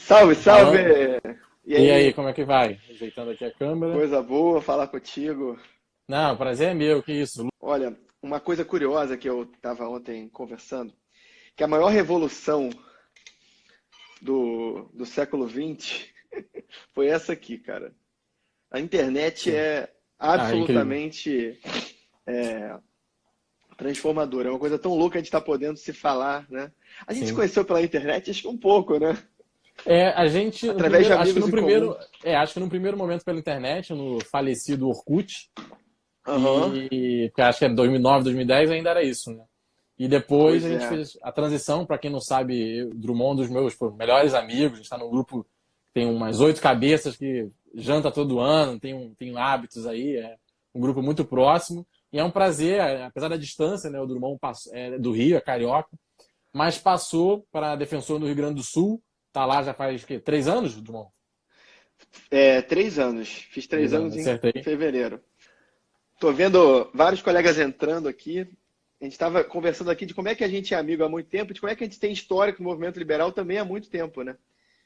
Salve, salve! Falando. E E aí, aí, como é que vai? Ajeitando aqui a câmera. coisa boa falar contigo. Não, prazer é meu, que isso. Olha, uma coisa curiosa que eu estava ontem conversando, que a maior revolução do século XX foi essa aqui, cara. A internet Sim. é Ah, incrível. absolutamente transformadora. É uma coisa tão louca de estar podendo se falar, né? A gente se Sim. conheceu pela internet, acho que um pouco, né? A gente, no Através de primeiro, acho que amigos no em comum. primeiro, acho que no primeiro momento pela internet, no falecido Orkut, Aham, e porque acho que é 2009, 2010 ainda era isso, né? E depois a pois gente é. fez a transição, para quem não sabe, Drummond, um dos meus melhores amigos, a gente está num grupo que tem umas 8 cabeças que janta todo ano, tem hábitos aí, é um grupo muito próximo. E é um prazer, apesar da distância, né? O Drummond é do Rio, é carioca, mas passou para defensor no Rio Grande do Sul, tá lá já faz que, 3 anos, Drummond? 3 anos. Fiz três 3 anos, anos em acertei. fevereiro. Tô vendo vários colegas entrando aqui. A gente estava conversando aqui de como é que a gente é amigo há muito tempo, de como é que a gente tem histórico no movimento liberal também há muito tempo, né?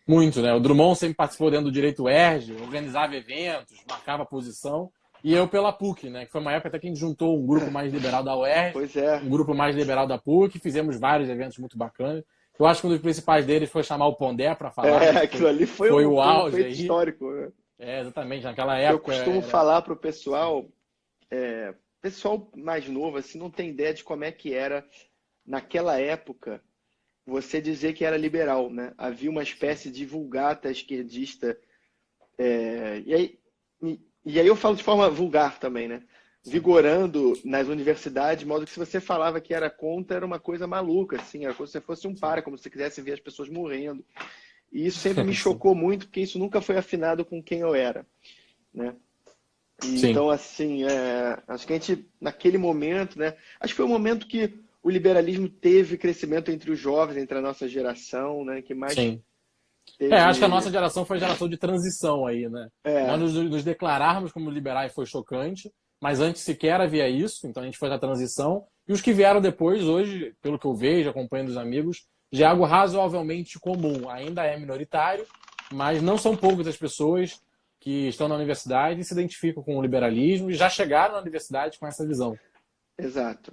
Muito, né? O Drummond sempre participou dentro do Direito UERJ, organizava eventos, marcava posição. E eu pela PUC, né? Que foi uma época até que a gente juntou um grupo mais liberal da UERJ, Pois é. um grupo mais liberal da PUC, fizemos vários eventos muito bacanas. Eu acho que um dos principais deles foi chamar o Pondé para falar, né? Aquilo ali foi Foi um, o foi um auge feito aí. histórico, né? Exatamente, naquela Que eu época costumo era. falar pro Sim, pessoal mais novo, assim, não tem ideia de como é que era naquela época você dizer que era liberal, né? Havia uma sim, espécie de vulgata esquerdista. E aí eu falo de forma vulgar também, né? sim. Vigorando nas universidades, de modo que se você falava que era contra, era uma coisa maluca, assim, era como se você fosse um Sim. para, como se você quisesse ver as pessoas morrendo. E isso sempre me Sim. chocou muito, porque isso nunca foi afinado com quem eu era, né? E Sim. então, assim, acho que a gente, naquele momento, né? Acho que foi o momento que o liberalismo teve crescimento entre os jovens, entre a nossa geração, né? Que mais Sim. Acho que a teve. nossa geração foi a geração de transição aí, né? Nós É, nos declararmos como liberais foi chocante, mas antes sequer havia isso, então a gente foi na transição. E os que vieram depois, hoje, pelo que eu vejo, acompanhando os amigos, já é algo razoavelmente comum. Ainda é minoritário, mas não são poucas as pessoas que estão na universidade e se identificam com o liberalismo e já chegaram na universidade com essa visão. exato.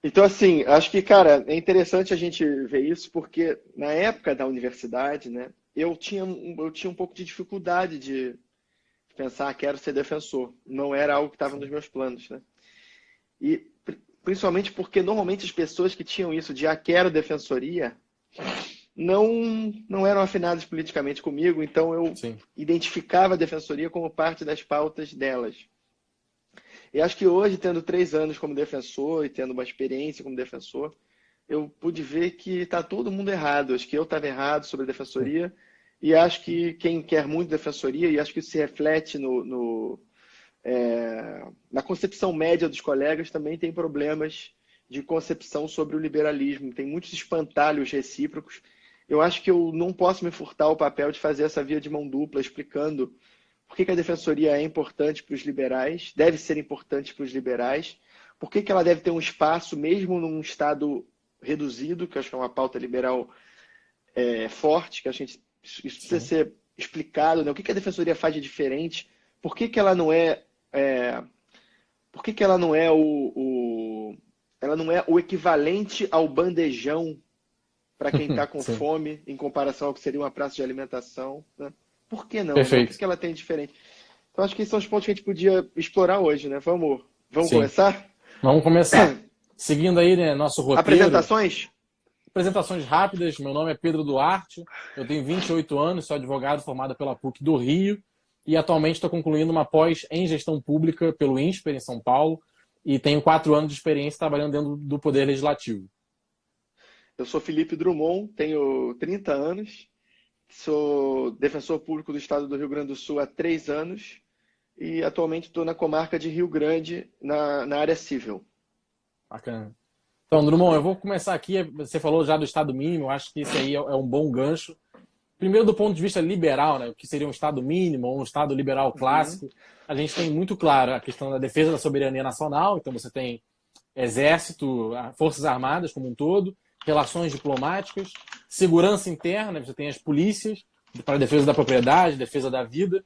Então, assim, acho que, cara, é interessante a gente ver isso, porque na época da universidade, né, eu tinha um pouco de dificuldade de pensar, quero ser defensor. Não era algo que estava nos Sim. meus planos, né? E principalmente porque normalmente as pessoas que tinham isso de quero defensoria não eram afinadas politicamente comigo, então eu Sim. identificava a defensoria como parte das pautas delas. E acho que hoje, tendo 3 anos como defensor e tendo uma experiência como defensor, eu pude ver que está todo mundo errado. Acho que eu estava errado sobre a Sim. defensoria e acho que quem quer muito defensoria, e acho que isso se reflete na concepção média dos colegas, também tem problemas de concepção sobre o liberalismo. Tem muitos espantalhos recíprocos. Eu acho que eu não posso me furtar o papel de fazer essa via de mão dupla, explicando por que que a defensoria é importante para os liberais, deve ser importante para os liberais, por que que ela deve ter um espaço, mesmo num Estado reduzido, que eu acho que é uma pauta liberal forte, que a gente, isso precisa Sim. ser explicado, né? O que que a defensoria faz de diferente, por que que ela não é por que que ela não é ela não é o equivalente ao bandejão para quem está com Sim. fome em comparação ao que seria uma praça de alimentação, né? Por que não, né? O que Perfeito. que ela tem de diferente? Então acho que esses são os pontos que a gente podia explorar hoje, né? Vamos Sim. começar? Vamos começar. Seguindo aí, né, nosso roteiro. Apresentações? Apresentações rápidas. Meu nome é Pedro Duarte. Eu tenho 28 anos, sou advogado formado pela PUC do Rio e atualmente estou concluindo uma pós em gestão pública pelo INSPER em São Paulo e tenho 4 anos de experiência trabalhando dentro do Poder Legislativo. Eu sou Felipe Drummond, tenho 30 anos, sou defensor público do Estado do Rio Grande do Sul há 3 anos e atualmente estou na comarca de Rio Grande, na área civil. Bacana. Então, Drummond, eu vou começar aqui. Você falou já do Estado mínimo, eu acho que esse aí é um bom gancho. Primeiro, do ponto de vista liberal, né, o que seria um Estado mínimo ou um Estado liberal Uhum. clássico, a gente tem muito claro a questão da defesa da soberania nacional, então você tem exército, forças armadas como um todo, relações diplomáticas, segurança interna, você tem as polícias para a defesa da propriedade, defesa da vida,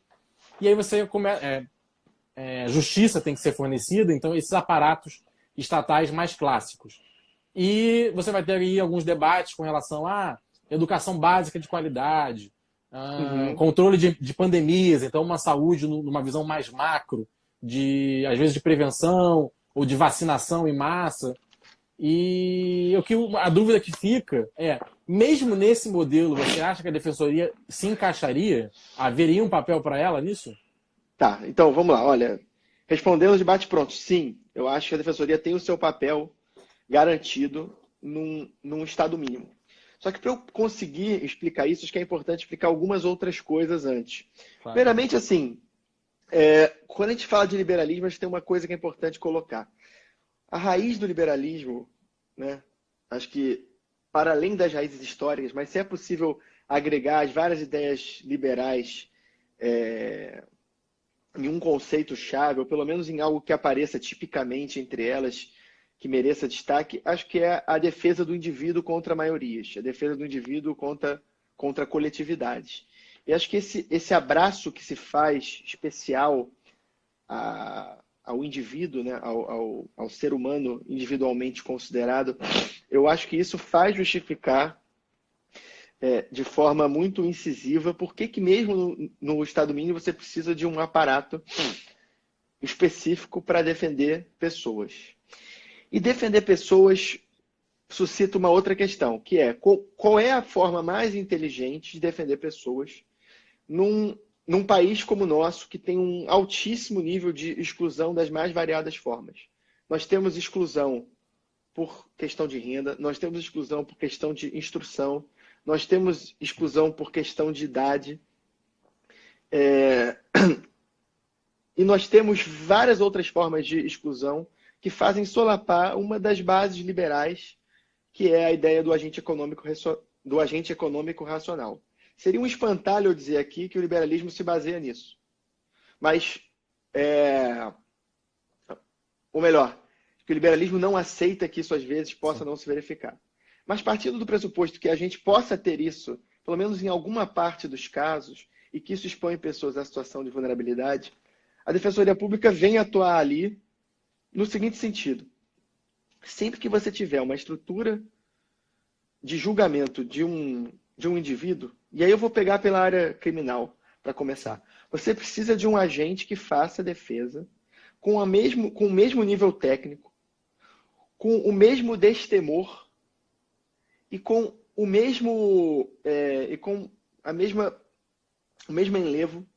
e aí você justiça tem que ser fornecida, então esses aparatos estatais mais clássicos. E você vai ter aí alguns debates com relação a educação básica de qualidade, controle de pandemias, então uma saúde numa visão mais macro, às vezes de prevenção ou de vacinação em massa. E a dúvida que fica é, mesmo nesse modelo, você acha que a defensoria se encaixaria? Haveria um papel para ela nisso? Tá, então vamos lá. Olha, respondendo de bate-pronto, sim, eu acho que a defensoria tem o seu papel garantido num estado mínimo. Só que para eu conseguir explicar isso, acho que é importante explicar algumas outras coisas antes. Claro. Primeiramente, assim, quando a gente fala de liberalismo, a gente tem uma coisa que é importante colocar. A raiz do liberalismo, né, acho que para além das raízes históricas, mas se é possível agregar as várias ideias liberais em um conceito-chave, ou pelo menos em algo que apareça tipicamente entre elas, que mereça destaque, acho que é a defesa do indivíduo contra maiorias, a defesa do indivíduo contra coletividades. E acho que esse abraço que se faz especial ao indivíduo, né, ao ser humano individualmente considerado, eu acho que isso faz justificar de forma muito incisiva por que mesmo no Estado mínimo você precisa de um aparato específico para defender pessoas. E defender pessoas suscita uma outra questão, que é qual é a forma mais inteligente de defender pessoas num país como o nosso, que tem um altíssimo nível de exclusão das mais variadas formas. Nós temos exclusão por questão de renda, nós temos exclusão por questão de instrução, nós temos exclusão por questão de idade, e nós temos várias outras formas de exclusão que fazem solapar uma das bases liberais, que é a ideia do agente econômico racional. Seria um espantalho eu dizer aqui que o liberalismo se baseia nisso. Mas, ou melhor, que o liberalismo não aceita que isso às vezes possa não se verificar. Mas partindo do pressuposto que a gente possa ter isso, pelo menos em alguma parte dos casos, e que isso expõe pessoas à situação de vulnerabilidade, a Defensoria Pública vem atuar ali no seguinte sentido. Sempre que você tiver uma estrutura de julgamento de um indivíduo, e aí eu vou pegar pela área criminal para começar, você precisa de um agente que faça a defesa com o mesmo nível técnico, com o mesmo destemor e com o mesmo o mesmo enlevo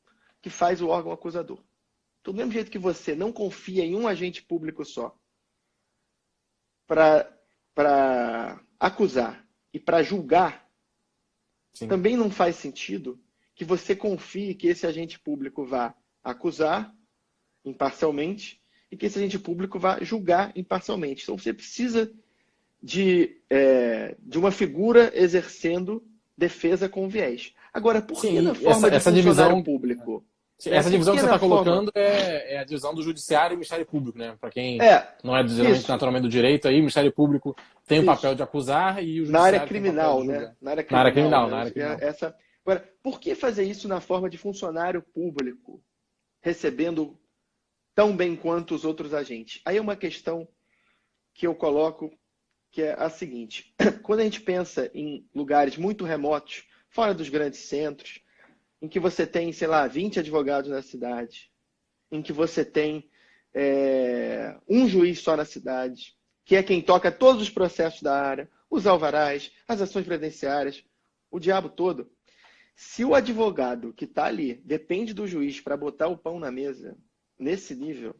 que faz o órgão acusador. Do mesmo jeito que você não confia em um agente público só para acusar e para julgar, sim, também não faz sentido que você confie que esse agente público vá acusar imparcialmente e que esse agente público vá julgar imparcialmente. Então você precisa de uma figura exercendo defesa com viés. Agora, por que na forma de funcionário divisão público? Essa divisão que você está colocando é a divisão do Judiciário e Ministério Público, né? Para quem não é geralmente naturalmente do direito, aí o Ministério Público tem o papel de acusar e o Judiciário na área criminal, né? Na área criminal. Agora, por que fazer isso na forma de funcionário público, recebendo tão bem quanto os outros agentes? Aí é uma questão que eu coloco, que é a seguinte. Quando a gente pensa em lugares muito remotos, fora dos grandes centros, em que você tem, sei lá, 20 advogados na cidade, em que você tem um juiz só na cidade, que é quem toca todos os processos da área, os alvarás, as ações previdenciárias, o diabo todo. Se o advogado que está ali depende do juiz para botar o pão na mesa, nesse nível,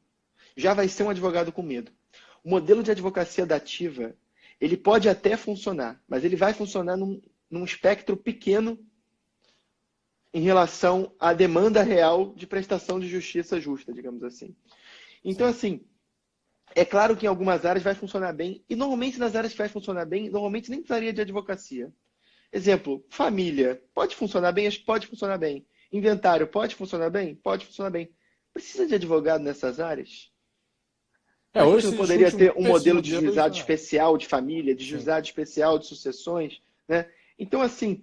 já vai ser um advogado com medo. O modelo de advocacia dativa, ele pode até funcionar, mas ele vai funcionar num espectro pequeno em relação à demanda real de prestação de justiça justa, digamos assim. Então, assim, é claro que em algumas áreas vai funcionar bem, e normalmente nas áreas que vai funcionar bem, normalmente nem precisaria de advocacia. Exemplo, família, pode funcionar bem? Acho que pode funcionar bem. Inventário, pode funcionar bem? Pode funcionar bem. Precisa de advogado nessas áreas? Hoje não poderia ter um modelo de juizado especial de família, de juizado especial de sucessões, né? Então, assim,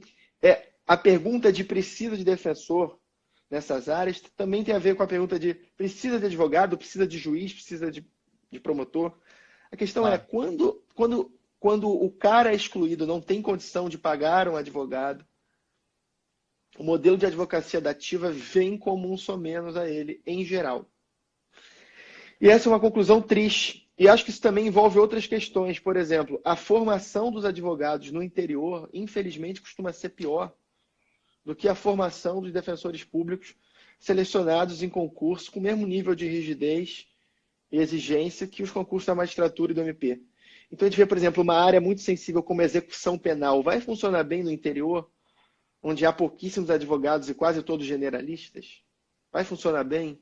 a pergunta de precisa de defensor nessas áreas também tem a ver com a pergunta de precisa de advogado, precisa de juiz, precisa de promotor. A questão é, Claro. quando o cara é excluído, não tem condição de pagar um advogado, o modelo de advocacia dativa vem como um somenos a ele, em geral. E essa é uma conclusão triste. E acho que isso também envolve outras questões. Por exemplo, a formação dos advogados no interior, infelizmente, costuma ser pior do que a formação dos defensores públicos selecionados em concurso com o mesmo nível de rigidez e exigência que os concursos da magistratura e do MP. Então, a gente vê, por exemplo, uma área muito sensível como a execução penal. Vai funcionar bem no interior, onde há pouquíssimos advogados e quase todos generalistas? Vai funcionar bem?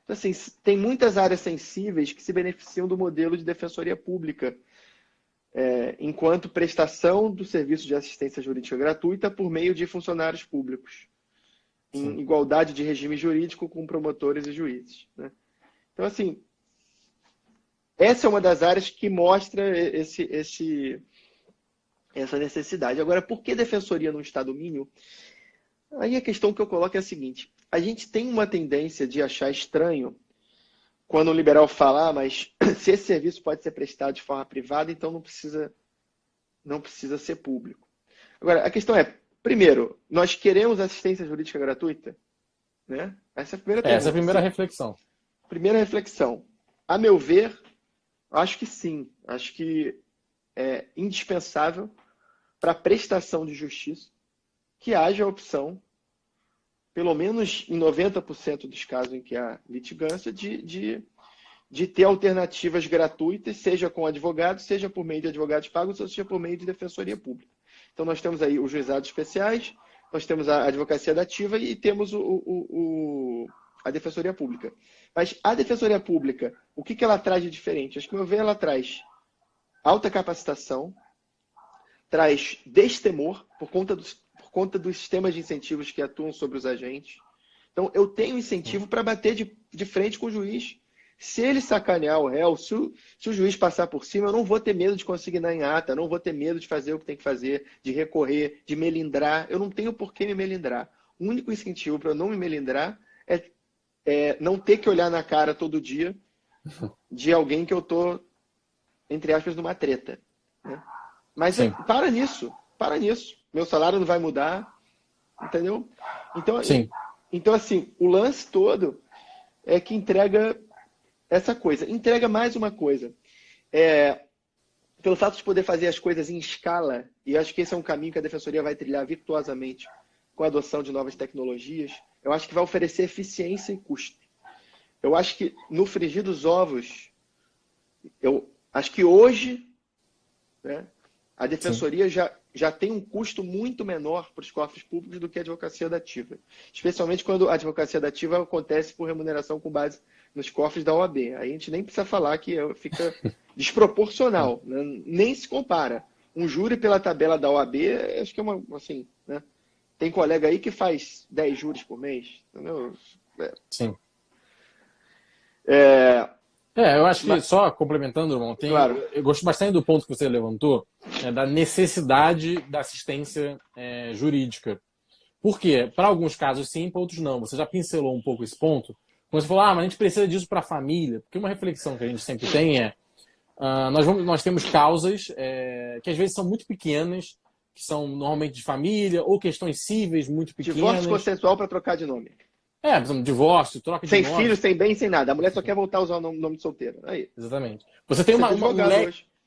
Então, assim, tem muitas áreas sensíveis que se beneficiam do modelo de defensoria pública, enquanto prestação do serviço de assistência jurídica gratuita por meio de funcionários públicos, em igualdade de regime jurídico com promotores e juízes, né? Então, assim, essa é uma das áreas que mostra essa necessidade. Agora, por que defensoria no Estado mínimo? Aí a questão que eu coloco é a seguinte: a gente tem uma tendência de achar estranho quando um liberal fala, mas se esse serviço pode ser prestado de forma privada, então não precisa ser público. Agora, a questão é, primeiro, nós queremos assistência jurídica gratuita? Né? Essa é a primeira pergunta. Essa é a primeira reflexão. Primeira reflexão. A meu ver, acho que sim. Acho que é indispensável para a prestação de justiça que haja a opção, pelo menos em 90% dos casos em que há litigância, de ter alternativas gratuitas, seja com advogados, seja por meio de advogados pagos, ou seja por meio de defensoria pública. Então, nós temos aí os juizados especiais, nós temos a advocacia dativa e temos a defensoria pública. Mas a defensoria pública, o que ela traz de diferente? Acho que, ao meu ver, ela traz alta capacitação, traz destemor por conta dos sistemas de incentivos que atuam sobre os agentes. Então, eu tenho incentivo para bater de frente com o juiz. Se ele sacanear o réu, se o juiz passar por cima, eu não vou ter medo de consignar em ata, não vou ter medo de fazer o que tem que fazer, de recorrer, de melindrar. Eu não tenho por que me melindrar. O único incentivo para eu não me melindrar é não ter que olhar na cara todo dia de alguém que eu estou, entre aspas, numa treta, né? Mas para nisso. Meu salário não vai mudar, entendeu? Então, assim, o lance todo é que entrega essa coisa. Entrega mais uma coisa. Pelo fato de poder fazer as coisas em escala, e acho que esse é um caminho que a Defensoria vai trilhar virtuosamente com a adoção de novas tecnologias, eu acho que vai oferecer eficiência e custo. Eu acho que no frigir dos ovos, eu acho que hoje, né, a Defensoria já tem um custo muito menor para os cofres públicos do que a advocacia dativa. Especialmente quando a advocacia dativa acontece por remuneração com base nos cofres da OAB. Aí a gente nem precisa falar que fica desproporcional, né? Nem se compara. Um júri pela tabela da OAB, acho que é uma, assim, né? Tem colega aí que faz 10 júris por mês, entendeu? Sim. Eu acho que, só complementando, irmão, claro. Eu gosto bastante do ponto que você levantou, da necessidade da assistência jurídica. Por quê? Para alguns casos sim, para outros não. Você já pincelou um pouco esse ponto. Quando você falou, mas a gente precisa disso para a família. Porque uma reflexão que a gente sempre tem nós temos causas que às vezes são muito pequenas, que são normalmente de família, ou questões cíveis muito pequenas. Divórcio consensual para trocar de nome. Por exemplo, divórcio, troca de nome. Sem filho, sem bem, sem nada. A mulher só quer voltar a usar o nome de solteiro. Aí. Exatamente. Você tem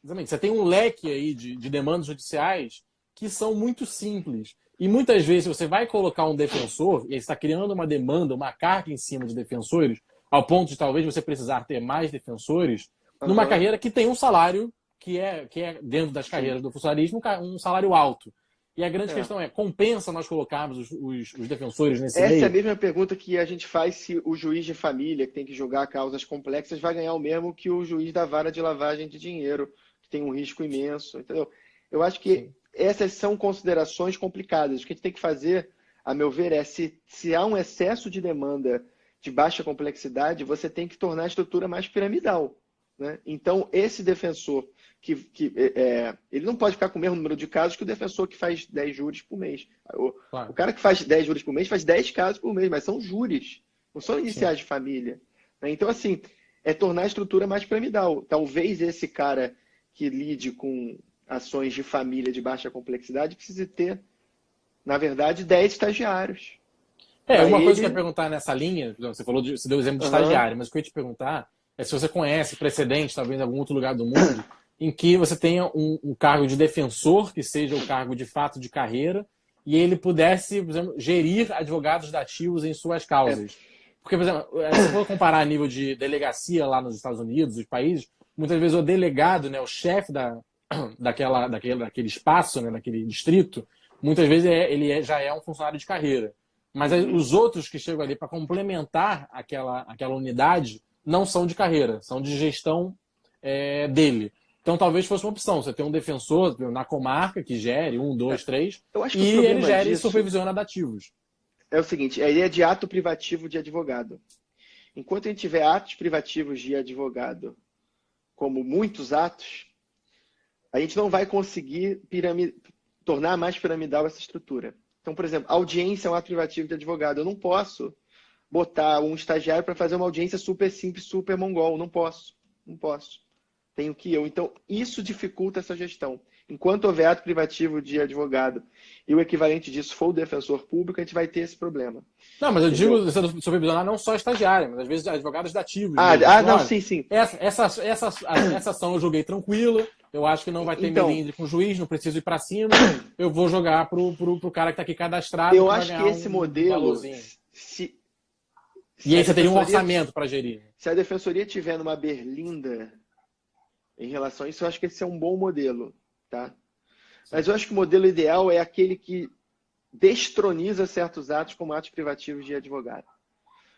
você tem um leque aí de demandas judiciais que são muito simples. E muitas vezes você vai colocar um defensor e está criando uma demanda, uma carga em cima de defensores, ao ponto de talvez você precisar ter mais defensores, numa carreira que tem um salário que é dentro das carreiras do funcionalismo, um salário alto. E a grande questão compensa nós colocarmos os defensores nesse meio? Essa é a mesma pergunta que a gente faz se o juiz de família, que tem que julgar causas complexas, vai ganhar o mesmo que o juiz da vara de lavagem de dinheiro, que tem um risco imenso, entendeu? Eu acho que essas são considerações complicadas. O que a gente tem que fazer, a meu ver, é se há um excesso de demanda de baixa complexidade, você tem que tornar a estrutura mais piramidal. né? Então, esse defensor ele não pode ficar com o mesmo número de casos que o defensor que faz 10 júris por mês. O Claro. cara que faz 10 júris por mês faz 10 casos por mês, mas são júris, não são Sim. iniciais de família, né? Então, assim, é tornar a estrutura mais piramidal. Talvez esse cara que lide com ações de família de baixa complexidade precise ter, na verdade, 10 estagiários. Uma coisa que eu ia Ele... perguntar nessa linha, você falou você deu o exemplo de Uhum. estagiário, mas o que eu ia te perguntar é se você conhece precedentes, talvez em algum outro lugar do mundo, em que você tenha um cargo de defensor, que seja o cargo de fato de carreira, e ele pudesse, por exemplo, gerir advogados dativos em suas causas. Porque, por exemplo, se for comparar a nível de delegacia lá nos Estados Unidos, os países, muitas vezes o delegado, né, o chefe daquele espaço, né, daquele distrito, muitas vezes ele já é um funcionário de carreira. Mas os outros que chegam ali para complementar aquela unidade não são de carreira, são de gestão dele. Então talvez fosse uma opção. Você tem um defensor na comarca que gere, 1, 2, 3, Eu acho que e o ele problema gere e disso supervisiona dativos. é o seguinte, a ideia de ato privativo de advogado. Enquanto a gente tiver atos privativos de advogado, como muitos atos, a gente não vai conseguir tornar mais piramidal essa estrutura. Então, por exemplo, audiência é um ato privativo de advogado. Eu não posso botar um estagiário para fazer uma audiência super simples, super mongol. Não posso. Não posso. Tenho que eu. Então, isso dificulta essa gestão. Enquanto houver ato privativo de advogado e o equivalente disso for o defensor público, a gente vai ter esse problema. Não, mas eu Entendeu? digo supervisionar não só estagiário, mas às vezes advogados dativos mesmo. Não, Olha, sim, sim. essa ação eu julguei tranquila, eu acho que não vai ter Então, melindre com o juiz, não preciso ir para cima, eu vou jogar pro cara que está aqui cadastrado, eu que vai acho que ganhar esse um modelo, valorzinho. se E aí a você teria um defensoria, orçamento para gerir. se a defensoria tiver numa berlinda em relação a isso, eu acho que esse é um bom modelo, tá? Mas eu acho que o modelo ideal é aquele que destroniza certos atos como atos privativos de advogado.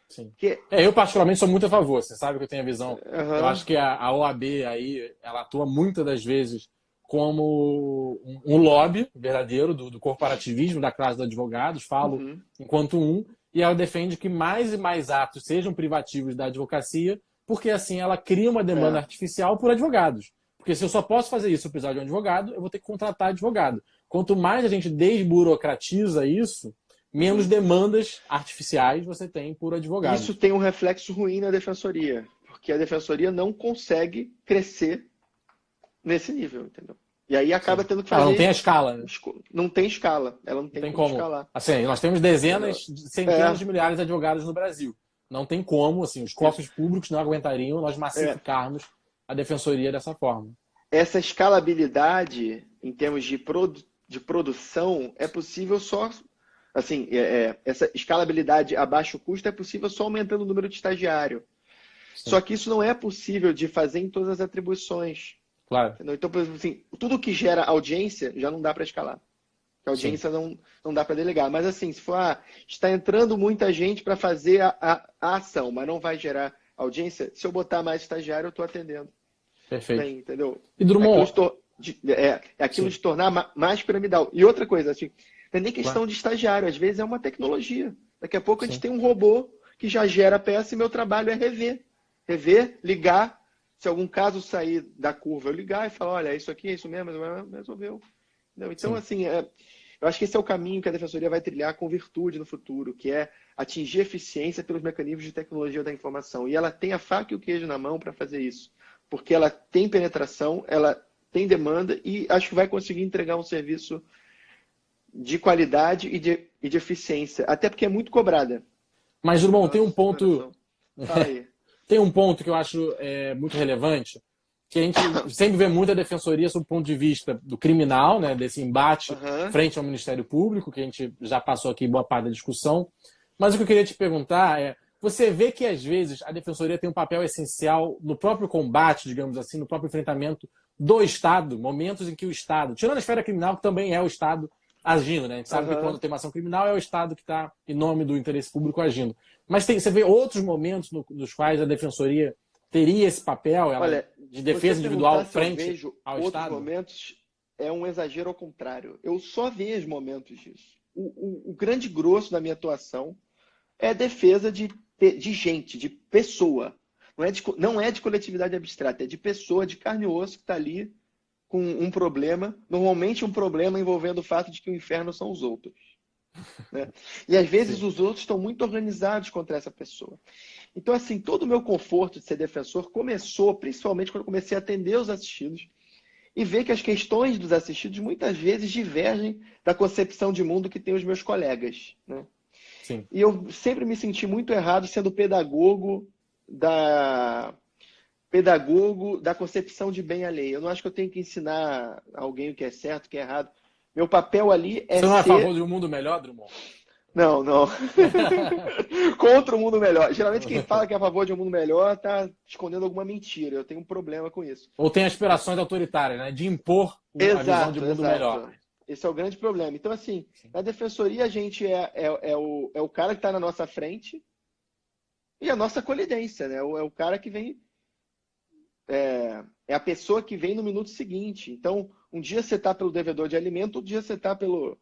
Sim. Que, Eu particularmente sou muito a favor, você sabe que eu tenho a visão. Eu uhum, acho que a OAB aí, ela atua muitas das vezes como um lobby verdadeiro do corporativismo da classe dos advogados, falo uhum, enquanto e ela defende que mais e mais atos sejam privativos da advocacia, porque assim ela cria uma demanda é, artificial por advogados. Porque se eu só posso fazer isso se eu precisar de um advogado, eu vou ter que contratar advogado. Quanto mais a gente desburocratiza isso, menos uhum. demandas artificiais você tem por Isso advogados. tem um reflexo ruim na defensoria, porque a defensoria não consegue crescer nesse nível, entendeu? E aí acaba Sim. tendo que Ela não tem a fazer. escala, né? Não tem escala, ela não Não tem tem como como. escalar. Assim, nós temos Entendeu? dezenas, É, centenas de milhares de advogados no Brasil. Não tem como, assim, os isso. cofres públicos não aguentariam nós É, massificarmos a defensoria dessa forma. essa escalabilidade em termos de produção é possível só. Assim, essa escalabilidade a baixo custo é possível só aumentando o número de estagiário. Só Sim, que isso não é possível de fazer em todas as atribuições. claro. Entendeu? Então, por exemplo, assim, tudo que gera audiência já não dá para escalar. A Sim, audiência não dá para delegar. Mas assim, se for, está entrando muita gente para fazer a ação, mas não vai gerar audiência, se eu botar mais estagiário, eu estou atendendo perfeito. bem, entendeu? E É aquilo, Drummond, é aquilo sim, de tornar mais piramidal. E outra coisa, assim, não é nem claro, questão de estagiário, às vezes é uma tecnologia. Daqui a pouco a gente sim, tem um robô que já gera a peça e meu trabalho é rever. Rever, ligar. Se algum caso sair da curva, eu ligar e falar, olha, isso aqui é isso mesmo, resolveu. Entendeu? Então, sim. assim, eu acho que esse é o caminho que a defensoria vai trilhar com virtude no futuro, que é atingir eficiência pelos mecanismos de tecnologia da informação. E ela tem a faca e o queijo na mão para fazer isso, porque ela tem penetração, ela tem demanda e acho que vai conseguir entregar um serviço de qualidade e de eficiência, até porque é muito cobrada Mas, Drummond, pela nossa exploração. Fala aí. tem um ponto que eu acho muito relevante, que a gente sempre vê muita defensoria sob o ponto de vista do criminal, né, desse embate Uhum. frente ao Ministério Público, que a gente já passou aqui boa parte da discussão. Mas o que eu queria te perguntar é, você vê que às vezes a defensoria tem um papel essencial no próprio combate, digamos assim, no próprio enfrentamento do Estado, momentos em que o Estado, tirando a esfera criminal, que também é o Estado agindo, né? A gente sabe que Uhum. quando tem uma ação criminal é o Estado que está em nome do interesse público agindo. Mas você vê outros momentos nos quais a defensoria teria esse papel, ela Olha, de você defesa individual perguntar se eu frente vejo ao outros Estado? momentos é um exagero ao contrário. Eu só vejo momentos disso. O grande grosso da minha atuação é defesa de gente, de pessoa. não é de coletividade abstrata, é de pessoa, de carne e osso que está ali com um problema, normalmente um problema envolvendo o fato de que o inferno são os outros. Né? E às vezes Sim. os outros estão muito organizados contra essa pessoa. Então, assim, todo o meu conforto de ser defensor começou, principalmente quando eu comecei a atender os assistidos e ver que as questões dos assistidos muitas vezes divergem da concepção de mundo que tem os meus colegas. Né? Sim. E eu sempre me senti muito errado sendo pedagogo da concepção de bem alheio. Eu não acho que eu tenho que ensinar alguém o que é certo, o que é errado. Meu papel ali é Você não é a favor ser... de um mundo melhor, Drummond? Não, não. Contra o mundo melhor. Geralmente quem fala que é a favor de um mundo melhor está escondendo alguma mentira. Eu tenho um problema com isso. Ou tem aspirações autoritárias, né? De impor a visão de Exato, mundo melhor. exato. Esse é o grande problema. Então, assim, na defensoria a gente é o cara que está na nossa frente e a nossa colidência, né? É o cara que vem... É a pessoa que vem no minuto seguinte. Então, um dia você está pelo devedor de alimento, outro dia você está pela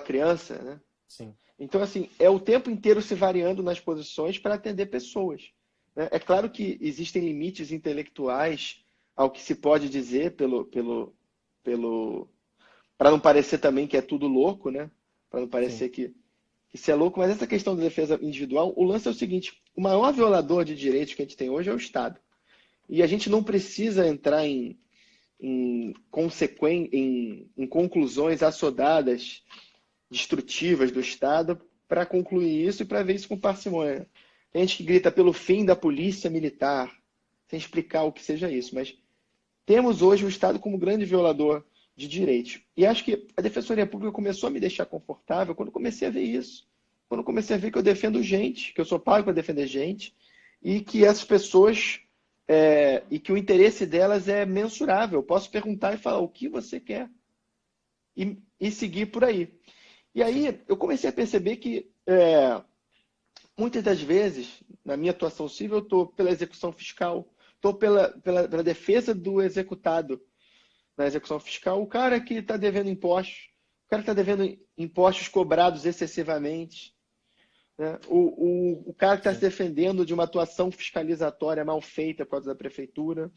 criança, né? Sim. Então, assim, é o tempo inteiro se variando nas posições para atender pessoas. Né? É claro que existem limites intelectuais ao que se pode dizer para não parecer também que é tudo louco, né? Para não Sim. parecer que isso é louco, mas essa questão da defesa individual, o lance é o seguinte, o maior violador de direitos que a gente tem hoje é o Estado. E a gente não precisa entrar em conclusões assodadas, destrutivas do Estado para concluir isso e para ver isso com parcimônia. Tem gente que grita pelo fim da polícia militar, sem explicar o que seja isso, mas temos hoje o Estado como grande violador de direitos. E acho que a Defensoria Pública começou a me deixar confortável quando comecei a ver isso. Quando comecei a ver que eu defendo gente, que eu sou pago para defender gente, e que essas pessoas, e que o interesse delas é mensurável. Eu posso perguntar e falar o que você quer e seguir por aí. E aí eu comecei a perceber que muitas das vezes, na minha atuação civil, eu estou pela execução fiscal, estou pela defesa do executado na execução fiscal, o cara que está devendo impostos, o cara que está devendo impostos cobrados excessivamente, né? O cara que está se defendendo de uma atuação fiscalizatória mal feita por causa da prefeitura,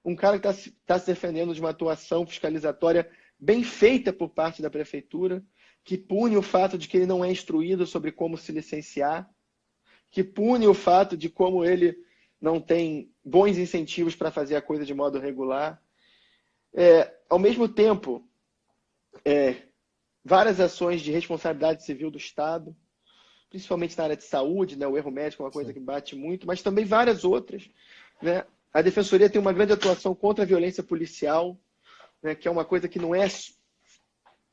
um cara que está se defendendo de uma atuação fiscalizatória bem feita por parte da prefeitura, que pune o fato de que ele não é instruído sobre como se licenciar, que pune o fato de como ele não tem bons incentivos para fazer a coisa de modo regular. Ao mesmo tempo, várias ações de responsabilidade civil do Estado, principalmente na área de saúde, né? O erro médico é uma coisa que bate muito, mas também várias outras. Né? A Defensoria tem uma grande atuação contra a violência policial, né? Que é uma coisa que não é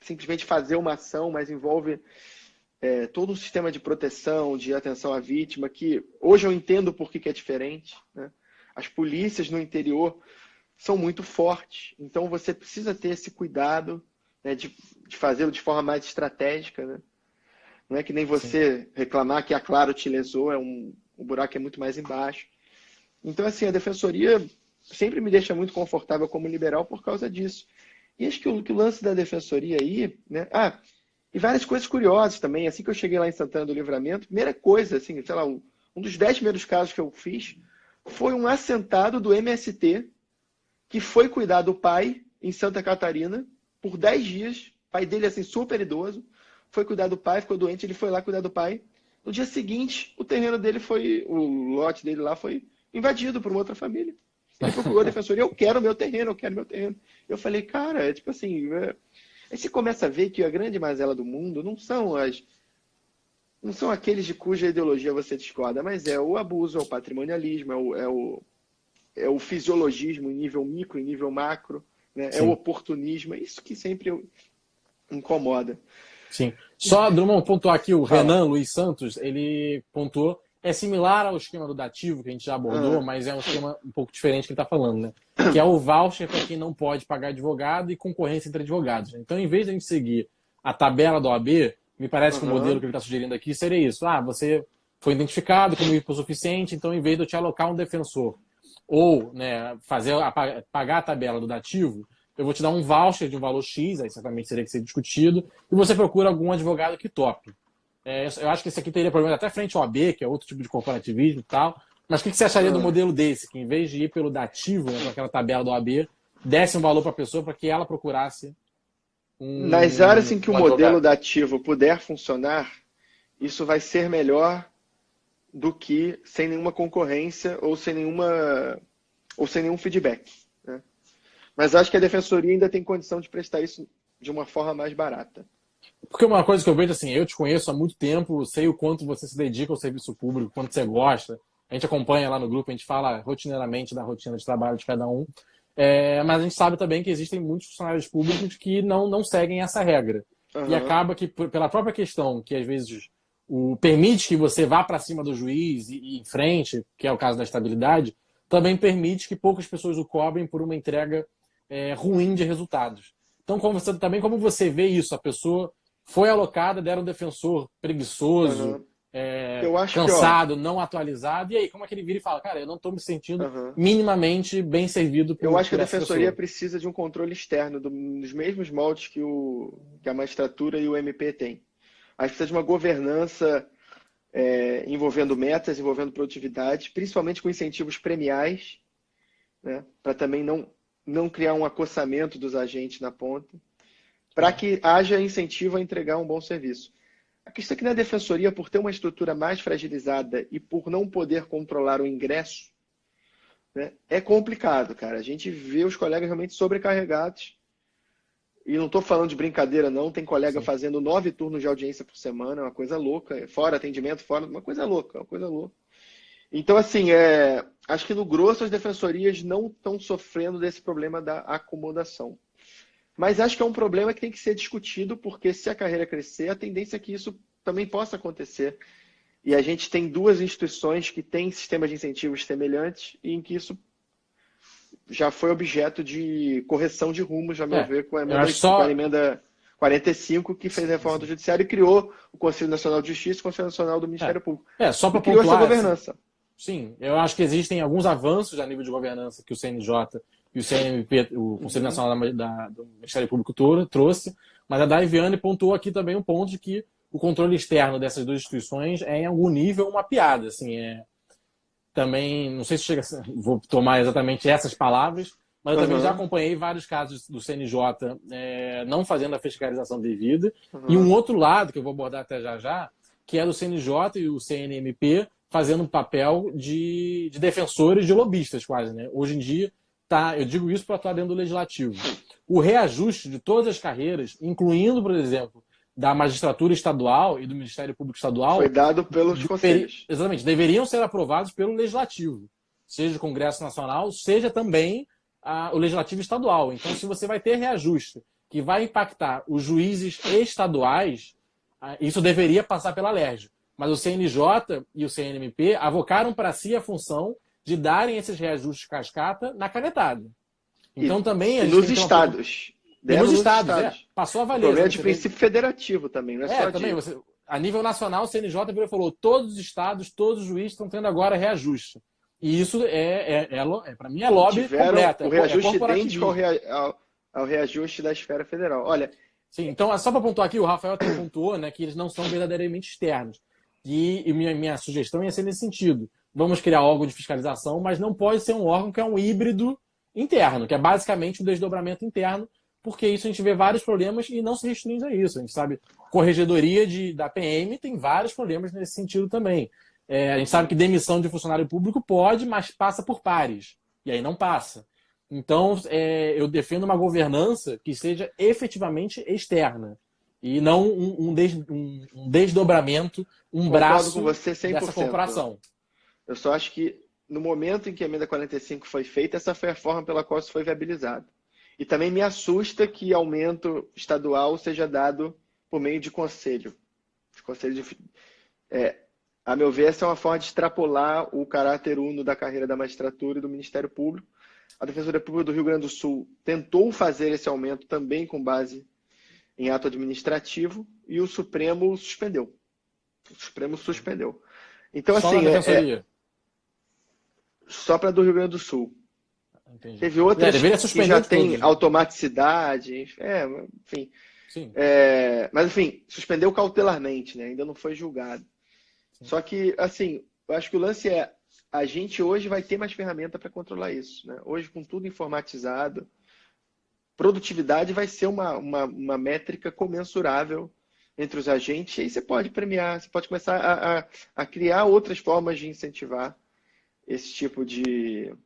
simplesmente fazer uma ação, mas envolve todo um sistema de proteção, de atenção à vítima, que hoje eu entendo por que é diferente. Né? As polícias no interior são muito fortes, então você precisa ter esse cuidado, né, de fazê-lo de forma mais estratégica. Né? Não é que nem você reclamar que a Claro te lesou, o buraco é muito mais embaixo. Então, assim, a Defensoria sempre me deixa muito confortável como liberal por causa disso. E acho que o lance da Defensoria aí, né? E várias coisas curiosas também. Assim que eu cheguei lá em Santana do Livramento, primeira coisa, assim, sei lá, um dos 10 primeiros casos que eu fiz foi um assentado do MST que foi cuidar do pai em Santa Catarina por 10 dias. O pai dele, assim, super idoso, foi cuidar do pai, ficou doente, ele foi lá cuidar do pai. No dia seguinte, o terreno dele o lote dele lá foi invadido por uma outra família. Ele procurou a Defensoria, eu quero meu terreno, eu quero meu terreno. Eu falei, cara, tipo assim... Aí você começa a ver que a grande mazela do mundo não são aqueles de cuja ideologia você discorda, mas é o abuso, é o patrimonialismo, é o fisiologismo em nível micro, em nível macro, né? É o oportunismo, é isso que sempre incomoda. Sim. Só, Drummond, pontuar aqui, o Fala. Renan Luiz Santos, ele pontuou, é similar ao esquema do dativo que a gente já abordou, mas é um esquema um pouco diferente que ele está falando, né? Que é o voucher para quem não pode pagar advogado e concorrência entre advogados. Então, em vez de a gente seguir a tabela da OAB, me parece que o modelo que ele está sugerindo aqui seria isso. Você foi identificado como hipossuficiente, então, em vez de eu te alocar um defensor ou, né, pagar a tabela do dativo, eu vou te dar um voucher de um valor X, aí certamente seria que ser discutido, e você procura algum advogado que tope. Eu acho que esse aqui teria problema até frente ao OAB, que é outro tipo de corporativismo e tal, Mas o que você acharia do Ah, modelo desse, que em vez de ir pelo dativo, né, com aquela tabela do OAB, desse um valor para a pessoa para que ela procurasse nas áreas em que o um modelo advogado? dativo puder funcionar, isso vai ser melhor do que sem nenhuma concorrência ou sem nenhum feedback, né? Mas acho que a defensoria ainda tem condição de prestar isso de uma forma mais barata. Porque uma coisa que eu vejo assim, eu te conheço há muito tempo, sei o quanto você se dedica ao serviço público, quanto você gosta. A gente acompanha lá no grupo, a gente fala rotineiramente da rotina de trabalho de cada um. Mas a gente sabe também que existem muitos funcionários públicos que não seguem essa regra. E Aham, acaba que, pela própria questão, que às vezes permite que você vá para cima do juiz e em frente, que é o caso da estabilidade, também permite que poucas pessoas o cobrem por uma entrega ruim de resultados. Então, como você vê isso? A pessoa foi alocada, deram um defensor preguiçoso, aham. Eu acho que, ó, cansado, não atualizado. E aí, como é que ele vira e fala, cara, eu não estou me sentindo aham. minimamente bem servido Eu acho que a por essa defensoria pessoa? precisa de um controle externo dos mesmos moldes que a magistratura e o MP têm. Acho que precisa de uma governança envolvendo metas, envolvendo produtividade, principalmente com incentivos premiais, né, para também não criar um acossamento dos agentes na ponta, para que haja incentivo a entregar um bom serviço. A questão é que na defensoria, por ter uma estrutura mais fragilizada e por não poder controlar o ingresso, né, é complicado, cara. A gente vê os colegas realmente sobrecarregados. E não estou falando de brincadeira, não. Tem colega Sim. fazendo 9 turnos de audiência por semana, é uma coisa louca. Fora atendimento, fora, uma coisa louca, uma coisa louca. Então, assim, acho que no grosso as defensorias não estão sofrendo desse problema da acomodação. Mas acho que é um problema que tem que ser discutido, porque se a carreira crescer, a tendência é que isso também possa acontecer. E a gente tem duas instituições que têm sistemas de incentivos semelhantes e em que isso já foi objeto de correção de rumos, a meu ver, Eu acho com a só. emenda 45, que fez a reforma do Assim, Judiciário e criou o Conselho Nacional de Justiça e o Conselho Nacional do é, Ministério Público. só E para criou essa pontuar, assim, governança. sim, eu acho que existem alguns avanços a nível de governança que o CNJ e o CNMP, o Conselho Uhum. Nacional do Ministério Público trouxe, mas a Daiviane pontuou aqui também um ponto de que o controle externo dessas duas instituições é, em algum nível, uma piada. Assim, também, não sei se chega, vou tomar exatamente essas palavras, mas eu também já Uhum. acompanhei vários casos do CNJ não fazendo a fiscalização devida. E um Uhum. outro lado, que eu vou abordar até já já, que é do CNJ e o CNMP fazendo um papel de defensores de lobistas, quase. Né? Hoje em dia, eu digo isso para atuar dentro do legislativo. O reajuste de todas as carreiras, incluindo, por exemplo, da magistratura estadual e do Ministério Público Foi Estadual, dado pelos conselhos. exatamente, deveriam ser aprovados pelo Legislativo, seja o Congresso Nacional, seja também o Legislativo Estadual. Então, se você vai ter reajuste que vai impactar os juízes estaduais, isso deveria passar pela LERJ. Mas o CNJ e o CNMP avocaram para si a função de darem esses reajustes cascata na canetada. Então, também a E gente nos tem que ter uma. estados. E nos Deram nos estados, estados. passou a O valer. problema é Exatamente. de Você tem, princípio federativo também, não é só também, de. a nível nacional, o CNJ virou e falou: todos os estados, todos os juízes estão tendo agora reajuste. E isso, para mim, é E lobby tiveram completo, o é reajuste idêntico corporativismo. ao reajuste da esfera federal. Olha, Sim, então, só para pontuar aqui, o Rafael até pontuou, né, que eles não são verdadeiramente externos. E minha sugestão ia ser nesse sentido. Vamos criar órgão de fiscalização, mas não pode ser um órgão que é um híbrido interno, que é basicamente um desdobramento interno, porque isso a gente vê vários problemas e não se restringe a isso. A gente sabe, corregedoria da PM tem vários problemas nesse sentido também. A gente sabe que demissão de funcionário público pode, mas passa por pares. E aí não passa. Então, eu defendo uma governança que seja efetivamente externa e não um desdobramento, um concordo com braço você dessa 100%. corporação. Eu só acho que no momento em que a emenda 45 foi feita, essa foi a forma pela qual isso foi viabilizado. E também me assusta que aumento estadual seja dado por meio de conselho. É, a meu ver, essa é uma forma de extrapolar o caráter uno da carreira da magistratura e do Ministério Público. A Defensoria Pública do Rio Grande do Sul tentou fazer esse aumento também com base em ato administrativo e o Supremo suspendeu. O Supremo suspendeu. Então, Só na assim, defensoria. só para do Rio Grande do Sul. Entendi. Teve outras Deveria que suspender já de têm todos, né? automaticidade, enfim. Sim, Mas, enfim, suspendeu cautelarmente, né? Ainda não foi julgado. sim. Só que, assim, eu acho que o lance é a gente hoje vai ter mais ferramenta para controlar isso, né? Hoje, com tudo informatizado, produtividade vai ser uma métrica comensurável entre os agentes, e aí você pode premiar, você pode começar a criar outras formas de incentivar esse tipo de